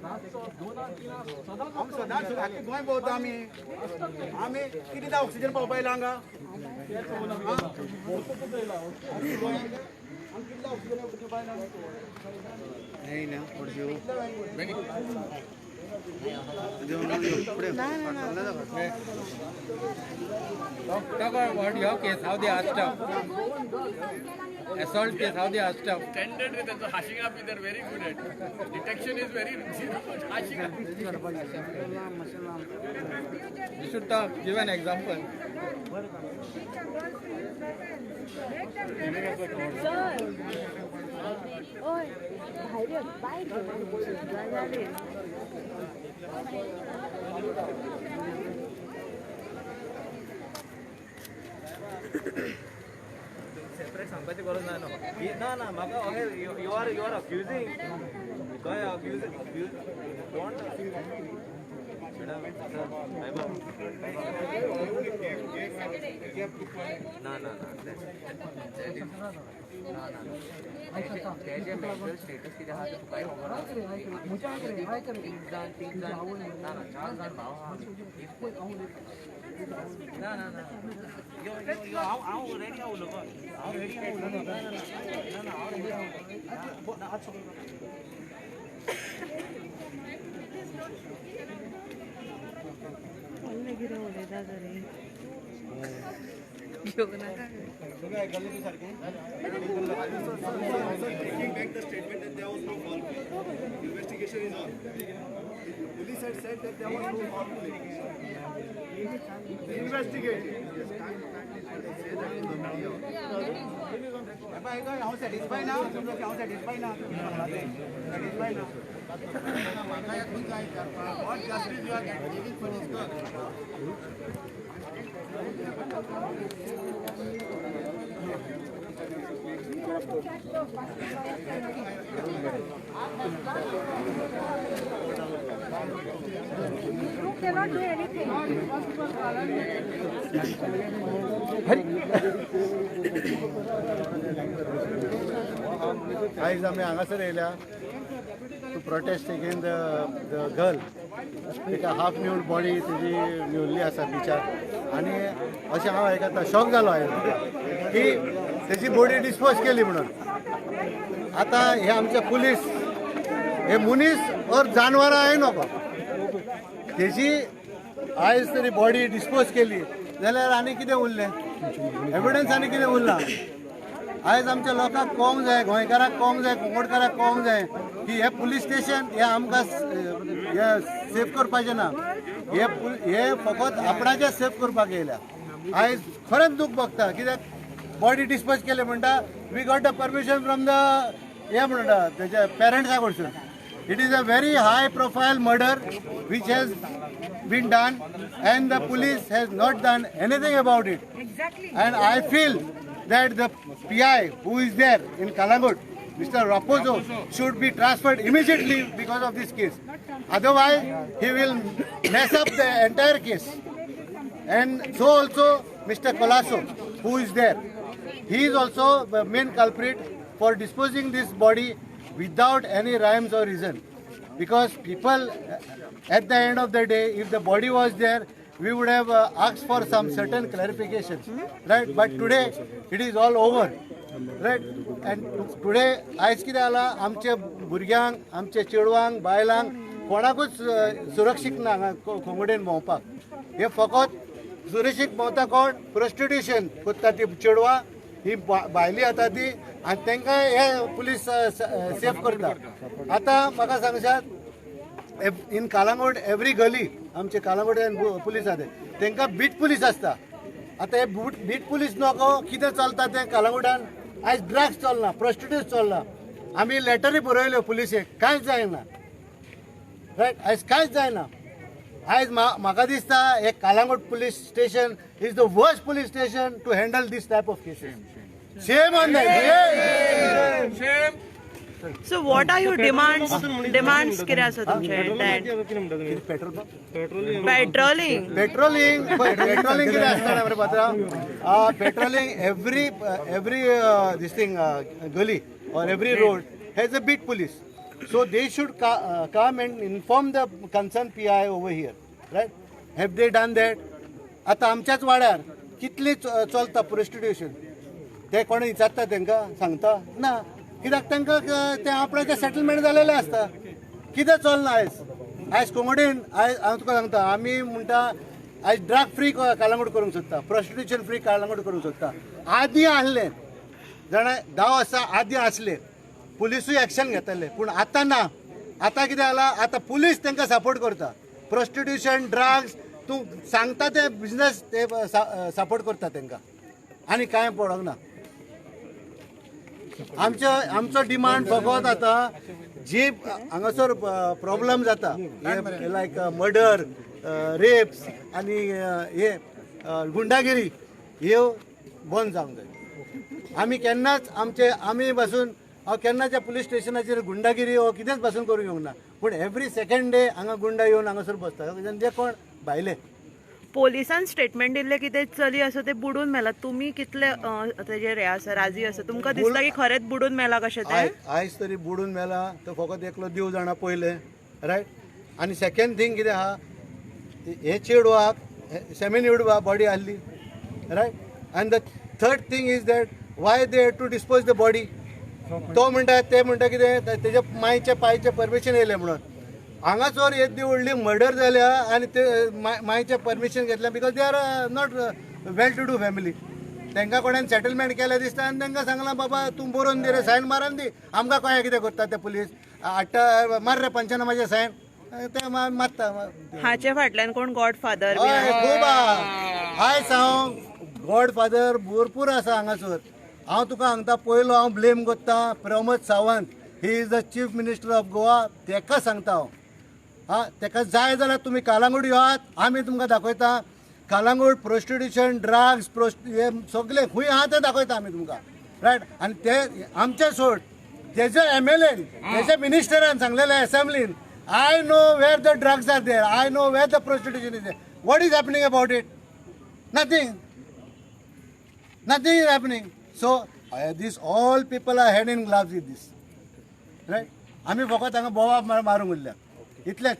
C: आमी सदांच आख्खें गोंय भोंवता आमी कितें दा ऑक्सिजन पावपा येयला हांगा
A: Talk about your case, how they are stuff. Assault case, how they are stuff.
K: Standard with the hashing up, they're very good at. Detection is very zero, but hashing up.
A: You should talk, give an example. Separate सांगपाची गरज ना ना म्हाका you are accusing goy accusing don't ना तेजे mental status कितें आहा तें तुका तीन जाण ना चार जाण भाव ना हांव रेडी आहा उलोवपाक हांव रेडी आहा उलोवपाक ना हांव रेडी आहा
C: Taking back the statement that there was no foul play. Investigation is on. Police had said that there was no foul play. Investigating. How satisfied now? How satisfied now? Satisfied now. What justice you are giving for this girl?
J: You cannot do anything.
C: आयज आमी हांगासर येयल्या to protest again the girl तिका half nude body तेजी न्यूल्ली आसा बिचार आनी अशें हांव आयकता शॉक जालो हांवें की तेजी बॉडी डिस्पोज केली म्हणून आतां हे आमचे पुलीस हे मनीस और जानवरां हांवें नको तेजी आयज तरी बॉडी डिस्पोज केली जाल्यार आनी कितें उरलें एविडन्स आनी कितें उरलां आयज आमच्या लोकांक कळोंक जाय गोंयकारांक कळोंक जाय कोंकणकारांक कळोंक जाय की हे पुलीस स्टेशन हे आमकां हे सेफ करपाचें ना हे फकत आपणाचें सेफ करपाक येयल्या आयज खरेंच दूख भोगता कित्याक बॉडी डिस्पोज केले म्हणटा we got the permission from the हे म्हणटा तेच्या पेरंट्सा कडसून it is a very high profile murder which has been done and the police has not done anything about it and I feel that the PI who is there in Kalangut, Mr. Raposo, should be transferred immediately because of this case. Otherwise, he will mess up the entire case. And so also Mr. Colasso, who is there, he is also the main culprit for disposing this body without any rhymes or reason. Because people, at the end of the day, if the body was there, we would have asked for some certain clarifications, right? But today it is all over, right? And today आयज कितें जाला आमचे भुरग्यांक आमचे चेडवांक बायलांक कोणाकूच सुरक्षीत ना कोंगडेन भोंवपाक हे फकत सुरक्षीत भोंवता कोण प्रोस्टिट्यूशन करता ती चेडवां ही भायली येता ती आनी तांकां हे पुलीस सेफ करता आतां म्हाका सांगशात इन कालांगूट एवरी गली आमचे कालांगूटान पुलीस आसा तांकां बीट पुलीस आसता आतां हे बीट पुलीस नको कितें चलता तें कालांगूटान आयज ड्रग्स चलना प्रोस्टिट्यूट चलना आमी लेटरी बरयल्यो पुलिसेक कांयच जायना रायट आयज कांयच जायना आयज म्हाका दिसता हे Calangute police station is the worst police station to handle this type of cases shame on that shame
J: So what are your demands? Demands कितें आसा तुमचे? Petroling कितें आसता बरे पात्रांव? Petroling every this thing gully or every road has a beat police.
C: So they should come and inform the concerned PI over here, right? Have they done that? आता आमच्याच वाड्यार कितली चलता प्रोस्टिट्यूशन ते कोण विचारता तांकां सांगता ना कित्याक तांकां ते आपणाचें सेटलमेंट जालेलें आसता कितें चलना आयज कोंगडेन आयज हांव तुका सांगता आमी म्हणटा आयज ड्रग फ्री कालांगूट करूंक सोदता प्रोस्टिट्यूशन फ्री कालांगूट करूंक सोदता आदी आहलें जाणा 10 वर्सां आदी आसलें पुलिसूय एक्शन घेताले पूण आतां ना आतां कितें जालां आतां पुलीस तांकां सपोर्ट करता प्रोस्टिट्यूशन ड्रग्स तूं सांगता ते बिजनेस ते सपोर्ट करता तांकां आनी कांय पडोंक ना आमचो डिमांड फकत आतां जी हांगासर प्रॉब्लेम जाता लायक मर्डर रेप्स आनी हे गुंडागिरी ह्यो बंद जावंक जाय आमी केन्नाच आमी पासून हांव केन्नाच्या पुलीस स्टेशनाचेर गुंडागिरी हो कितेंच पासून करूंक येवंक ना पूण एवरी सेकंड डे हांगा गुंडा येवन हांगासर बसता जे कोण भायले
J: पोलिसान स्टेटमेंट दिल्ले कितें चली आसा ते बुडून मेला तुमी कितले तेजेर हे आसा राजी आसा तुमकां दिसता की खरेंच बुडून मेला कशें ते
C: आयज तरी बुडून मेला तो फकत एकलो देव जाणा पयले रायट आनी सेकंड थिंग कितें आहा हे चेडवाक सेमी न्यूड बॉडी आहली रायट आनी the third thing is that why they to dispose the body तो म्हणटा ते म्हणटा कितें तेजे मायचे पायचे परमिशन येयलें म्हणून हांगासर येदी व्हडली मर्डर जाल्या आनी ते मायचे परमिशन घेतलें because they are not well to do family तांकां कोणेन सेटलमेंट केलें दिसता आनी तांकां सांगलां बाबा तूं बरोवन दी रे सायन मारून दी आमकां कळ्ळें कितें करता ते पुलीस हाडटा मार रे पंचनामाचे सायन ते मारता
J: हाचे फाटल्यान कोण गॉडफादर
C: खूब आयज हांव गॉडफादर भरपूर आसा हांगासर हांव तुका सांगता पयलो हांव ब्लेम करता Pramod Sawant he is the chief minister of Goa ताका सांगता हांव ताका जाय जाल्यार तुमी कालांगूट येयात आमी तुमकां दाखयता कालांगूट प्रोस्टिट्यूशन ड्रग्स हे सगळे खूंय आहा ते दाखयता आमी तुमकां रायट आनी ते आमचे सोड तेजे MLAन तेजे मिनिस्टरान सांगलेले असेंब्लीन I know where the drugs are there I know where the prostitution is there what is happening about it nothing is happening so this all people are hand in gloves with this right आमी फकत हांगा बोवाब मारूंक उरल्या इतलेंच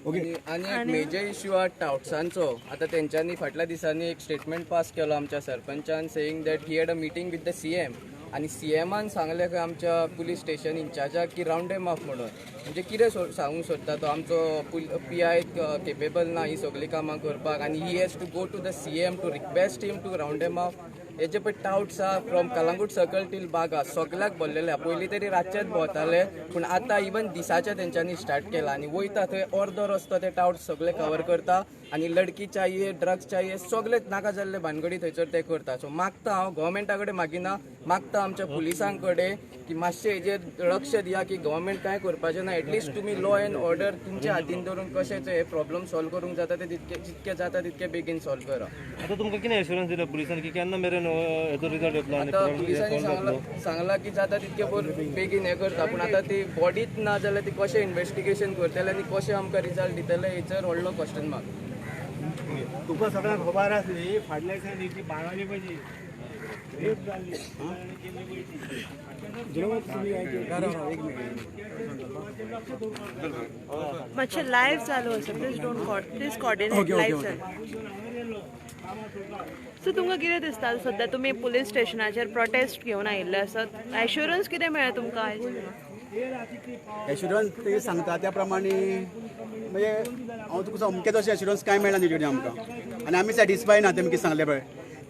L: okay आनी एक major issue आहा टाउट्सांचो आतां तेंच्यांनी फाटल्या दिसांनी एक स्टेटमेंट पास केलो आमच्या सरपंचान saying that he had a meeting with the CM आनी CMान सांगलें की आमच्या पुलीस स्टेशन इंचार्जाक की रावंड एम ऑफ म्हणून म्हणजे कितें सांगूंक सोदता तो आमचो PI केपेबल ना ही सगळीं कामां करपाक आनी he has to go to the CM to request him to round M of हेजे पळय टाउट्स आहा फ्रॉम कलांगूट सर्कल टील बागा सगळ्याक भरलेले आहा पयलीं तरी रातचेच भोंवताले पूण आतां इवन दिसाचे तेंच्यांनी स्टार्ट केला आनी वयता थंय अर्दो रस्तो ते टाउट्स सगळे कवर करता आनी लडकी चाहिए ड्रग्स चाहिए सगळे नाका जाल्ले भानगडी थंयसर ते करता सो मागता हांव गव्हर्मेंटा कडेन मागिना मागता आमच्या पुलिसां कडेन की मातशें हेजेर लक्ष दिया की गव्हर्मेंट कांय करपाचें ना एटलिस्ट तुमी लॉ एंड ऑर्डर तुमच्या हातीन धरून कशें हे प्रॉब्लम सॉल्व करूंक जाता ते जितके जाता तितके बेगीन सॉल्व करा
M: आतां तुमकां कितें एश्युरन्स दिला पुलिसांनी की केन्ना मेरेन हेजो रिजल्ट येतलो
L: आतां पुलिसांनी सांगलां की जाता तितके बेगीन हे करता पूण आतां ती बॉडीच ना जाल्यार ती कशें इन्व्हेस्टिगेशन करतले आनी कशें आमकां रिजल्ट दितले हेचेर व्हडलो क्वेश्चन मार्क
C: तुका सगळ्यांक खबर आसली फाटल्या दिसांनी ती बाळाली पयली रेप जाल्ली
J: मातशें लायव्ह चालू आसा please don't please coordinate live चालू सो तुमकां कितें दिसता सद्या तुमी पुलीस स्टेशनाचेर प्रोटेस्ट घेवन आयिल्ले आसात एश्युरन्स कितें मेळ्ळें तुमकां आयज
C: एश्युरन्स ते सांगता त्या प्रमाणे म्हणजे हांव तुका अमकेच अशें एश्युरन्स कांय मेळना तेजे कडेन आमकां आनी आमी सॅटिस्फाय ना तेमी कितें सांगलें पळय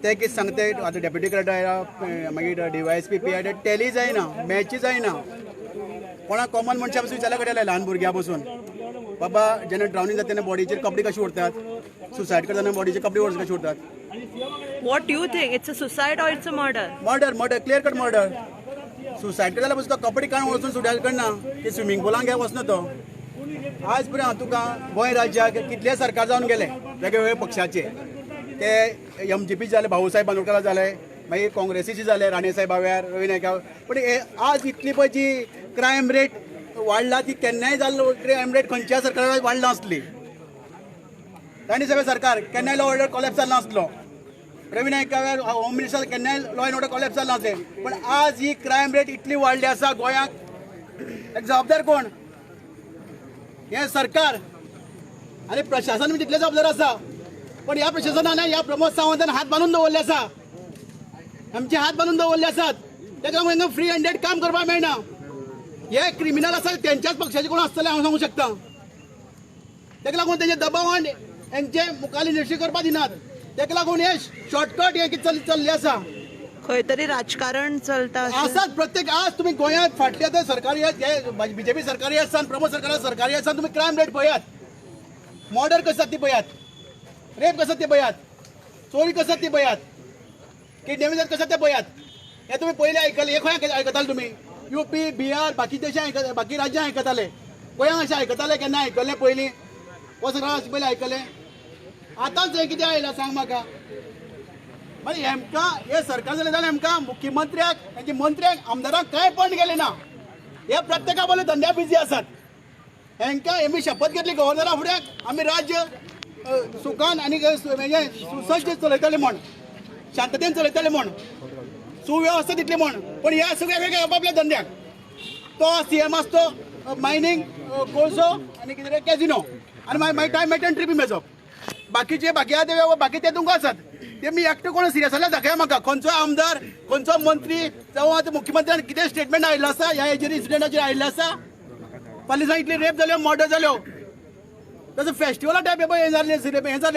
C: ते कितें सांगते आतां डेप्युटी कलेक्टर मागीर DYSP PI टॅली जायना मॅची जायना कोणाक कॉमन मनशा पसून विचारल्या कडेन ल्हान भुरग्यां बसून बाबा जेन्ना ड्रावनींग जाता तेन्ना बॉडीचेर कपडे कशे उरतात सुसायड करतना बॉडीचे कपडे कशे उरतात
J: what you think it's a suicide or it's a
C: murder clear cut murder suicide केल्यार पसून तो कपडे काडून वचून सुसायड करना ते स्विमींग पुलांक घे वचना तो आज पर्यंत हांव तुका गोंय राज्याक कितले सरकार जावन गेले वेगवेगळे पक्षाचे ते MGP जाले भाऊसाहेब बांदोडकर जाले मागीर काँग्रेसीचे जाले राणे साहेब आव्यार रवी नायका पूण आज इतली पळय जी क्रायम रेट वाडला ती केन्नाय जाल्लो क्रायम रेट खंयच्या सरकारान वाडला नासली राणे साहेब सरकार केन्नाय लॉ ऑर्डर कॉलेप्स जालो नासलो रवी नायका होम मिनिस्टर केन्नाय लॉ एंड ऑर्डर कॉलेप्स जालो नासलें पण आज ही क्रायम रेट इतली वाडली आसा गोंयाक एक जबाबदार कोण? हे सरकार आणि प्रशासन तितले जबाबदार आसा. पण ह्या प्रशासनान ह्या प्रमोद सावंतान हात बांदून दवरले आसा. आमचे हात बांदून दवरले आसात. ताका लागून फ्री हँडेड काम करपाक मेळना. हे क्रिमिनल आसा त्यांच्याच पक्षाचे कोण आसतले हांव सांगू शकता. ताका लागून तेजे दबावान हेंचे मुखाली निर्णय करपाक दिनात. ताका लागून हे शॉर्टकट हे कितें चल्ले आसा.
B: खंय तरी राजकारण चलता
C: आसात प्रत्येक. आज तुम्ही गोंयांत फाटल्या ते सरकारी बीजेपी सरकारी आसा प्रमोद सरकार सरकारी आसा. तुम्ही क्रायम रेट पळयात, मर्डर कशे ती पळयात, रेप कशे ते पळयात, चोरी कशे ती पळयात, किडनॅपिंग कशे ते पळयात. हे तुम्ही पहिले आयकले. हे खंय आयकताले तुम्ही? UP, बिहार बाकी देशां बाकी राज्यां आयकताले. गोंयांत अशें आयकताले केन्ना आयकल्लें पयलीं? हो सगळो पयलीं आयकलें. आतांच हें कितें आयलां सांग म्हाका. म्हणजे हेमकां हे सरकार जालें जाल्यार हेमकां मुख्यमंत्र्याक तांच्या मंत्र्याक आमदारांक कांय पण गेलें ना. हे प्रत्येका बोले धंद्या बिजी आसात. हेंकां आमी शपथ घेतली गव्हर्नरा फुड्याक आमी राज्य सुखान आनी सुसज्ज चलयतले म्हण, शांततेन चलयतले म्हण, सुव्यवस्था दितली म्हण. पण ह्या सगळ्या वेगळ्या आपापल्या धंद्याक तो CM आसतो मायनींग, कोळसो आनी कितें कॅजिनो आनी मागीर टायम मेळटा ट्रिपी मेजप. बाकीचे बाकी ते तुमकां आसात. ते मी एकटो कोण सिरियस जाल्यार दाखया म्हाका. खंयचो आमदार, खंयचो मंत्री जावं आतां मुख्यमंत्र्यान कितें स्टेटमेंट आयिल्लो आसा ह्या हेजेर इन्सिडेंटाचेर आयिल्लो आसा? फाल्यां दिसा इतली रेप जाल्यो, मर्डर जाल्यो, तसो फेस्टिवला टायप हे जाल्ले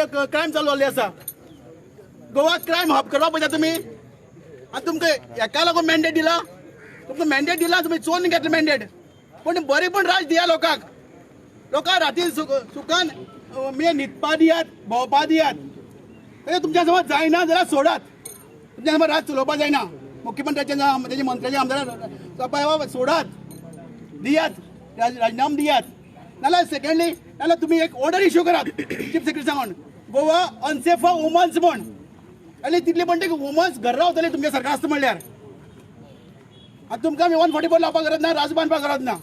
C: क्रायम चालू जाल्ले आसा. गोवा क्रायम हब करपाक पळयता तुमी. आतां तुमकां हेका लागून मॅन्डेट दिला. तुमकां मॅन्डेट दिला, तुमी चोरून घेतले मॅन्डेट. पण बरें पण राज दिया लोकांक. लोकांक राती सुखान न्हिदपा दियात, भोंवपा दियात. तुमच्या समज जायना जाल्यार सोडात. तुमच्या समज राज चलोवपाक जायना, मुख्यमंत्र्याचे तेजे मंत्र्याचे आमदार सोडात, दियात, राजीनामा दियात. नाल्यार सेकंडली नाल्यार तुम्ही एक ऑर्डर इश्यू करात चीफ सेक्रेटरी सांगून गोवा अनसेफ फॉर वुमन्स म्हण. आनी तितले म्हणटा की वुमन्स घर रावतले तुमच्या सरकार आसता म्हणल्यार. आतां तुमकां 144 लावपाक गरज ना, राज बांदपाक गरज ना.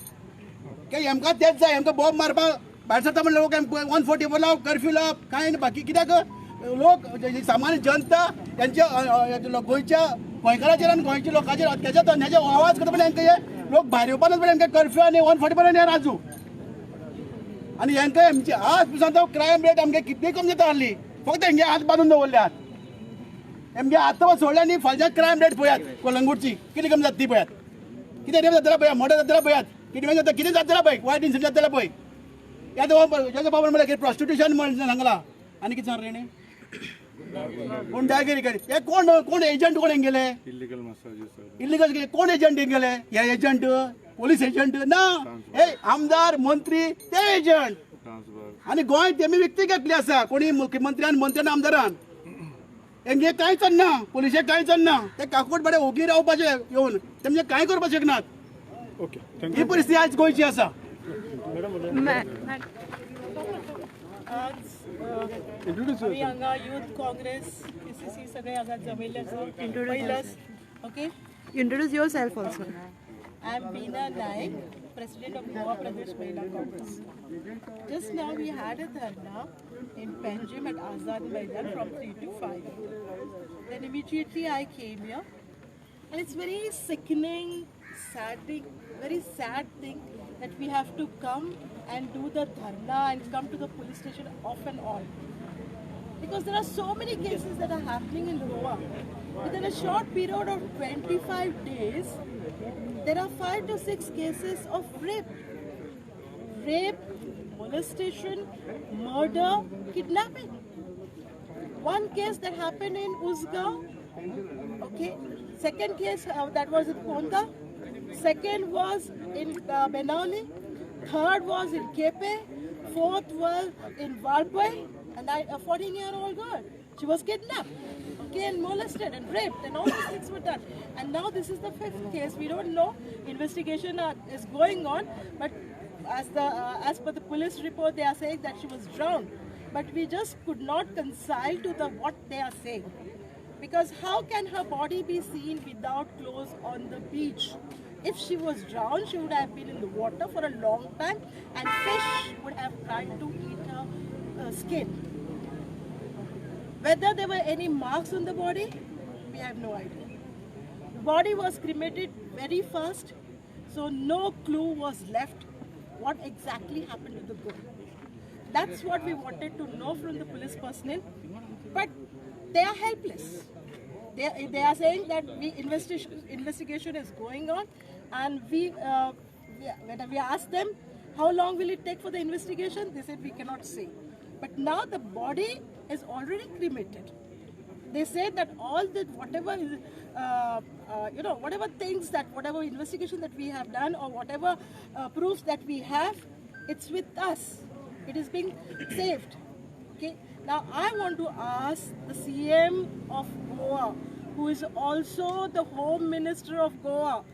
C: हेमकां तेच जाय. हेमकां बॉम्ब मारपाक भायर सरता म्हणल्यार लोक 144 लाव, कर्फ्यू लाव, कांय बाकी कित्याक लोक सामान्य जनता त्यांच्या गोंयच्या गोंयकारांचेर आनी गोंयच्या लोकांचेर अत्याचार धन्याचे आवाज करता पण हेंकां लोक भायर येवपाक पण हेंकां कर्फ्यू आनी 144 हें राजू. आनी हेंकां हेंचे आज पसून तो क्रायम रेट आमगे कितली कमी जाता हाल्ली. फक्त हेंगे हात बांदून दवरल्यात. हेमगे आतां सोडल्या न्ही फाल्यां क्रायम रेट पळयात कलंगूटची कितली कमी जाता ती पळयात. कितें रेप जाता पळय, मर्डर जाता पळयात, किडनॅपिंग जाता, कितें जाता पळय, वायट इन्सिडंट जाता पळय. ह्या बाबा म्हणल्यार प्रॉस्टिट्यूशन म्हण सांगलां. आनी कितें सांगलें न्ही कोण दागिरी करी. हे कोण एजंट कोण हेंगेले इल्लीगल कोण एजंट हेंगेले? हे एजंट पोलीस एजंट ना, हे आमदार मंत्री ते एजंट. आनी गोंय तेमी व्यक्ती घेतली आसा. कोणी मुख्यमंत्र्यान मंत्र्यान आमदारान हेंगे कांयच ना, पुलिशेक कांयच ना. ते काकोट बडे ओगी रावपाचे येवन तेमचे कांय करपाक शकनात. ही परिस्थिती आज गोंयची आसा.
B: आम्ही हांगा यूथ काँग्रेस PCC सगळे हांगा जमिल्ले आसा. Okay, introduce yourself also. I am Beena Naik, president of Goa Pradesh Mahila Congress. Just now we had a dharna in Panjim at Azad Maidan from 3 to 5. Then immediately I came here, and it's very sickening, very sad thing that we have to come and do the dharna and come to the police station off and on. Because there are so many cases that are happening in Goa. Within a short period of 25 days, there are 5 to 6 cases of rape, molestation, murder, kidnapping. One case that happened in Uzgaon, okay. Second case that was in Ponda. Second was in Benauli. Third was in Kepe. Fourth was in Valpai. And a 14-year-old girl, she was kidnapped, okay, and molested and raped, and all these things were done. And now this is the 5th case. We don't know. Investigation is going on, but as per the police report, they are saying that she was drowned. But we just could not reconcile to what they are saying, because how can her body be seen without clothes on the beach? If she was drowned, she would have been in the water for a long time, and fish would have tried to eat her skin. Whether there were any marks on the body, we have no idea. The body was cremated very fast. So no clue was left what exactly happened to the girl. That's what we wanted to know from the police personnel, but they are helpless. They are saying that investigation is going on, and when we asked them how long will it take for the investigation, they said we cannot say. But now the body is already cremated. They said that all the whatever is, whatever things that whatever investigation that we have done or whatever proofs that we have, it's with us. It is being saved. Okay. Now I want to ask the CM of Goa, who is also the Home Minister of Goa,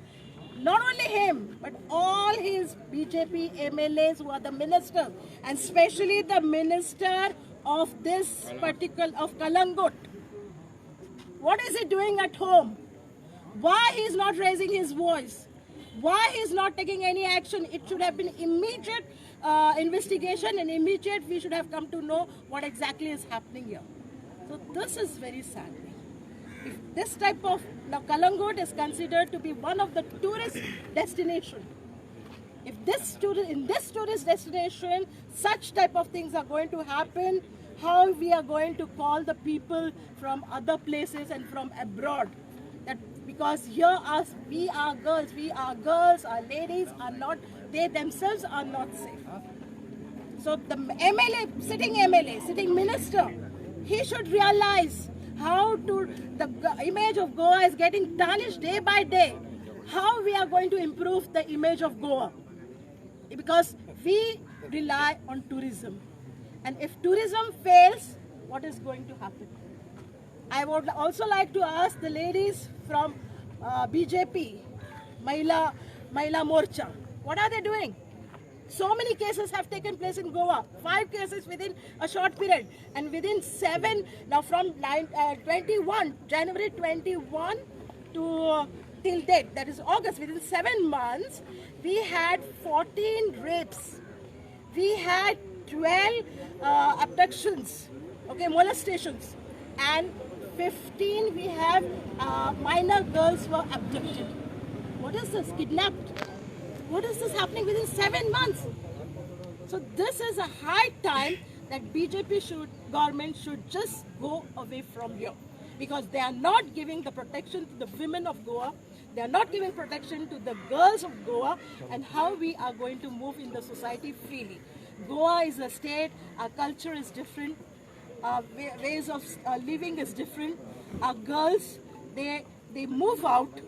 B: not only him, but all his BJP MLAs who are the ministers, and especially the minister of this of Kalangut. What is he doing at home? Why he is not raising his voice? Why he is not taking any action? It should have been immediate investigation, and immediate we should have come to know what exactly is happening here. So this is very sad. If this type of, now Kalangut is considered to be one of the tourist destination. If in this tourist destination, such type of things are going to happen, how we are going to call the people from other places and from abroad? That because here we are girls, our ladies are not, they themselves are not safe. So the sitting minister, he should realize how the image of Goa is getting tarnished day by day. How we are going to improve the image of Goa? Because we rely on tourism. And if tourism fails, what is going to happen? I would also like to ask the ladies from BJP, Mahila Morcha, what are they doing? So many cases have taken place in Goa, 5 cases within a short period, and within 7, now from January 21 to till date, that is August, within 7 months, we had 14 rapes, we had 12 abductions, okay, molestations, and 15 we have minor girls were abducted. What is this? Kidnapped. What is this happening within 7 months? So this is a high time that BJP government should just go away from here, because they are not giving the protection to the women of Goa. They are not giving protection to the girls of Goa, and how we are going to move in the society freely. Goa is a state, our culture is different, our ways of living is different. Our girls, they move out,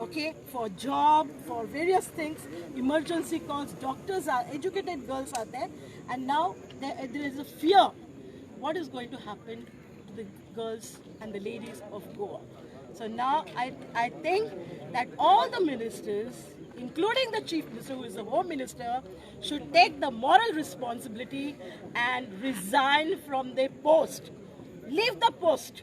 B: okay, for job, for various things, emergency calls, doctors are, educated girls are there, and now there is a fear. What is going to happen to the girls and the ladies of Goa? So now I think that all the ministers, including the Chief Minister, who is the Home Minister, should take the moral responsibility and resign from their post. Leave the post,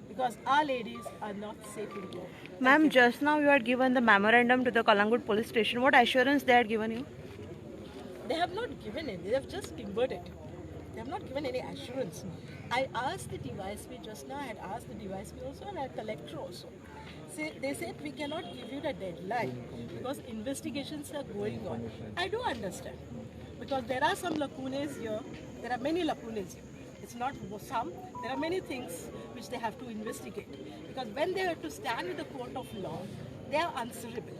B: because our ladies are not safe in Goa.
N: Ma'am, just now you had given the memorandum to the Kalangut police station. What assurance they had given you?
B: They have not given it. They have just converted. They have not given any assurance. I asked the DYSP just now. I had asked the DYSP also and our collector also. They said we cannot give you the deadline because investigations are going on. I do understand, because there are some lacunas here. There are many lacunas here. It's not some. There are many things which they have to investigate, because when they have to stand in the court of law, they are answerable.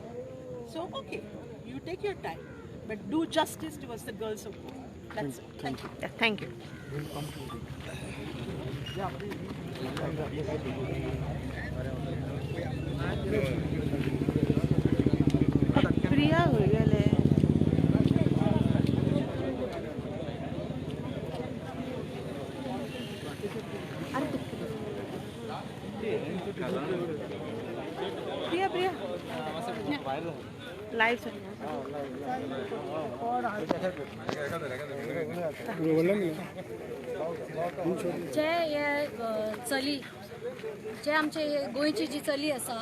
B: So okay, you take your time, but do justice towards the girls of Goa. That's it. Thank you.
N: Yeah, thank you. प्रिया हो गए प्रिया live
F: जे हे चली जे आमचे गोंयची जी चली आसा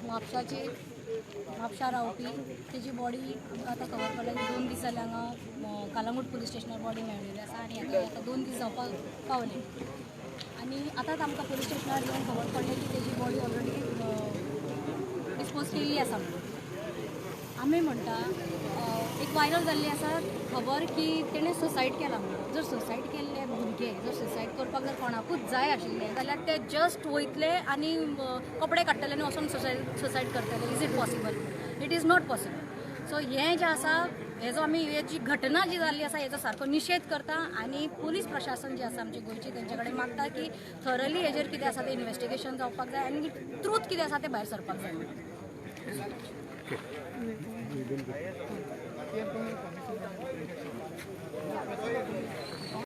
F: म्हापशा रावपी तेजी body आमकां आतां खबर पडल्या की 2 दीस जाले हांगा कालांगूट पुलीस स्टेशनार बॉडी मेळिल्ली आसा आनी आतां 2 दीस जावपाक पावले आनी आतांच आमकां पुलीस स्टेशनार येवन खबर पडलें की तेजी बॉडी ऑलरेडी डिस्पोज केल्ली आसा म्हणून आमी म्हणटा एक व्हायरल जाल्ली आसा खबर की तेणें सुसायड केला म्हणून. जर सुसायड केल्ले भुरगे जर सुसायड करपाक जर कोणाकूच जाय आशिल्ले जाल्यार ते जस्ट वयतले आनी कपडे काडटले आनी वचून सुसायड करतले. Is it possible? It is not possible. So हें जें आसा हेजो आमी हेची घटना जी जाल्ली आसा हेजो सारको निशेध करता आनी पुलीस प्रशासन जी आसा आमची गोंयची तेंचे कडेन मागता की थरली हेजेर कितें आसा तें इन्वेस्टिगेशन जावपाक जाय आनी ट्रूथ कितें आसा तें भायर सरपाक जाय.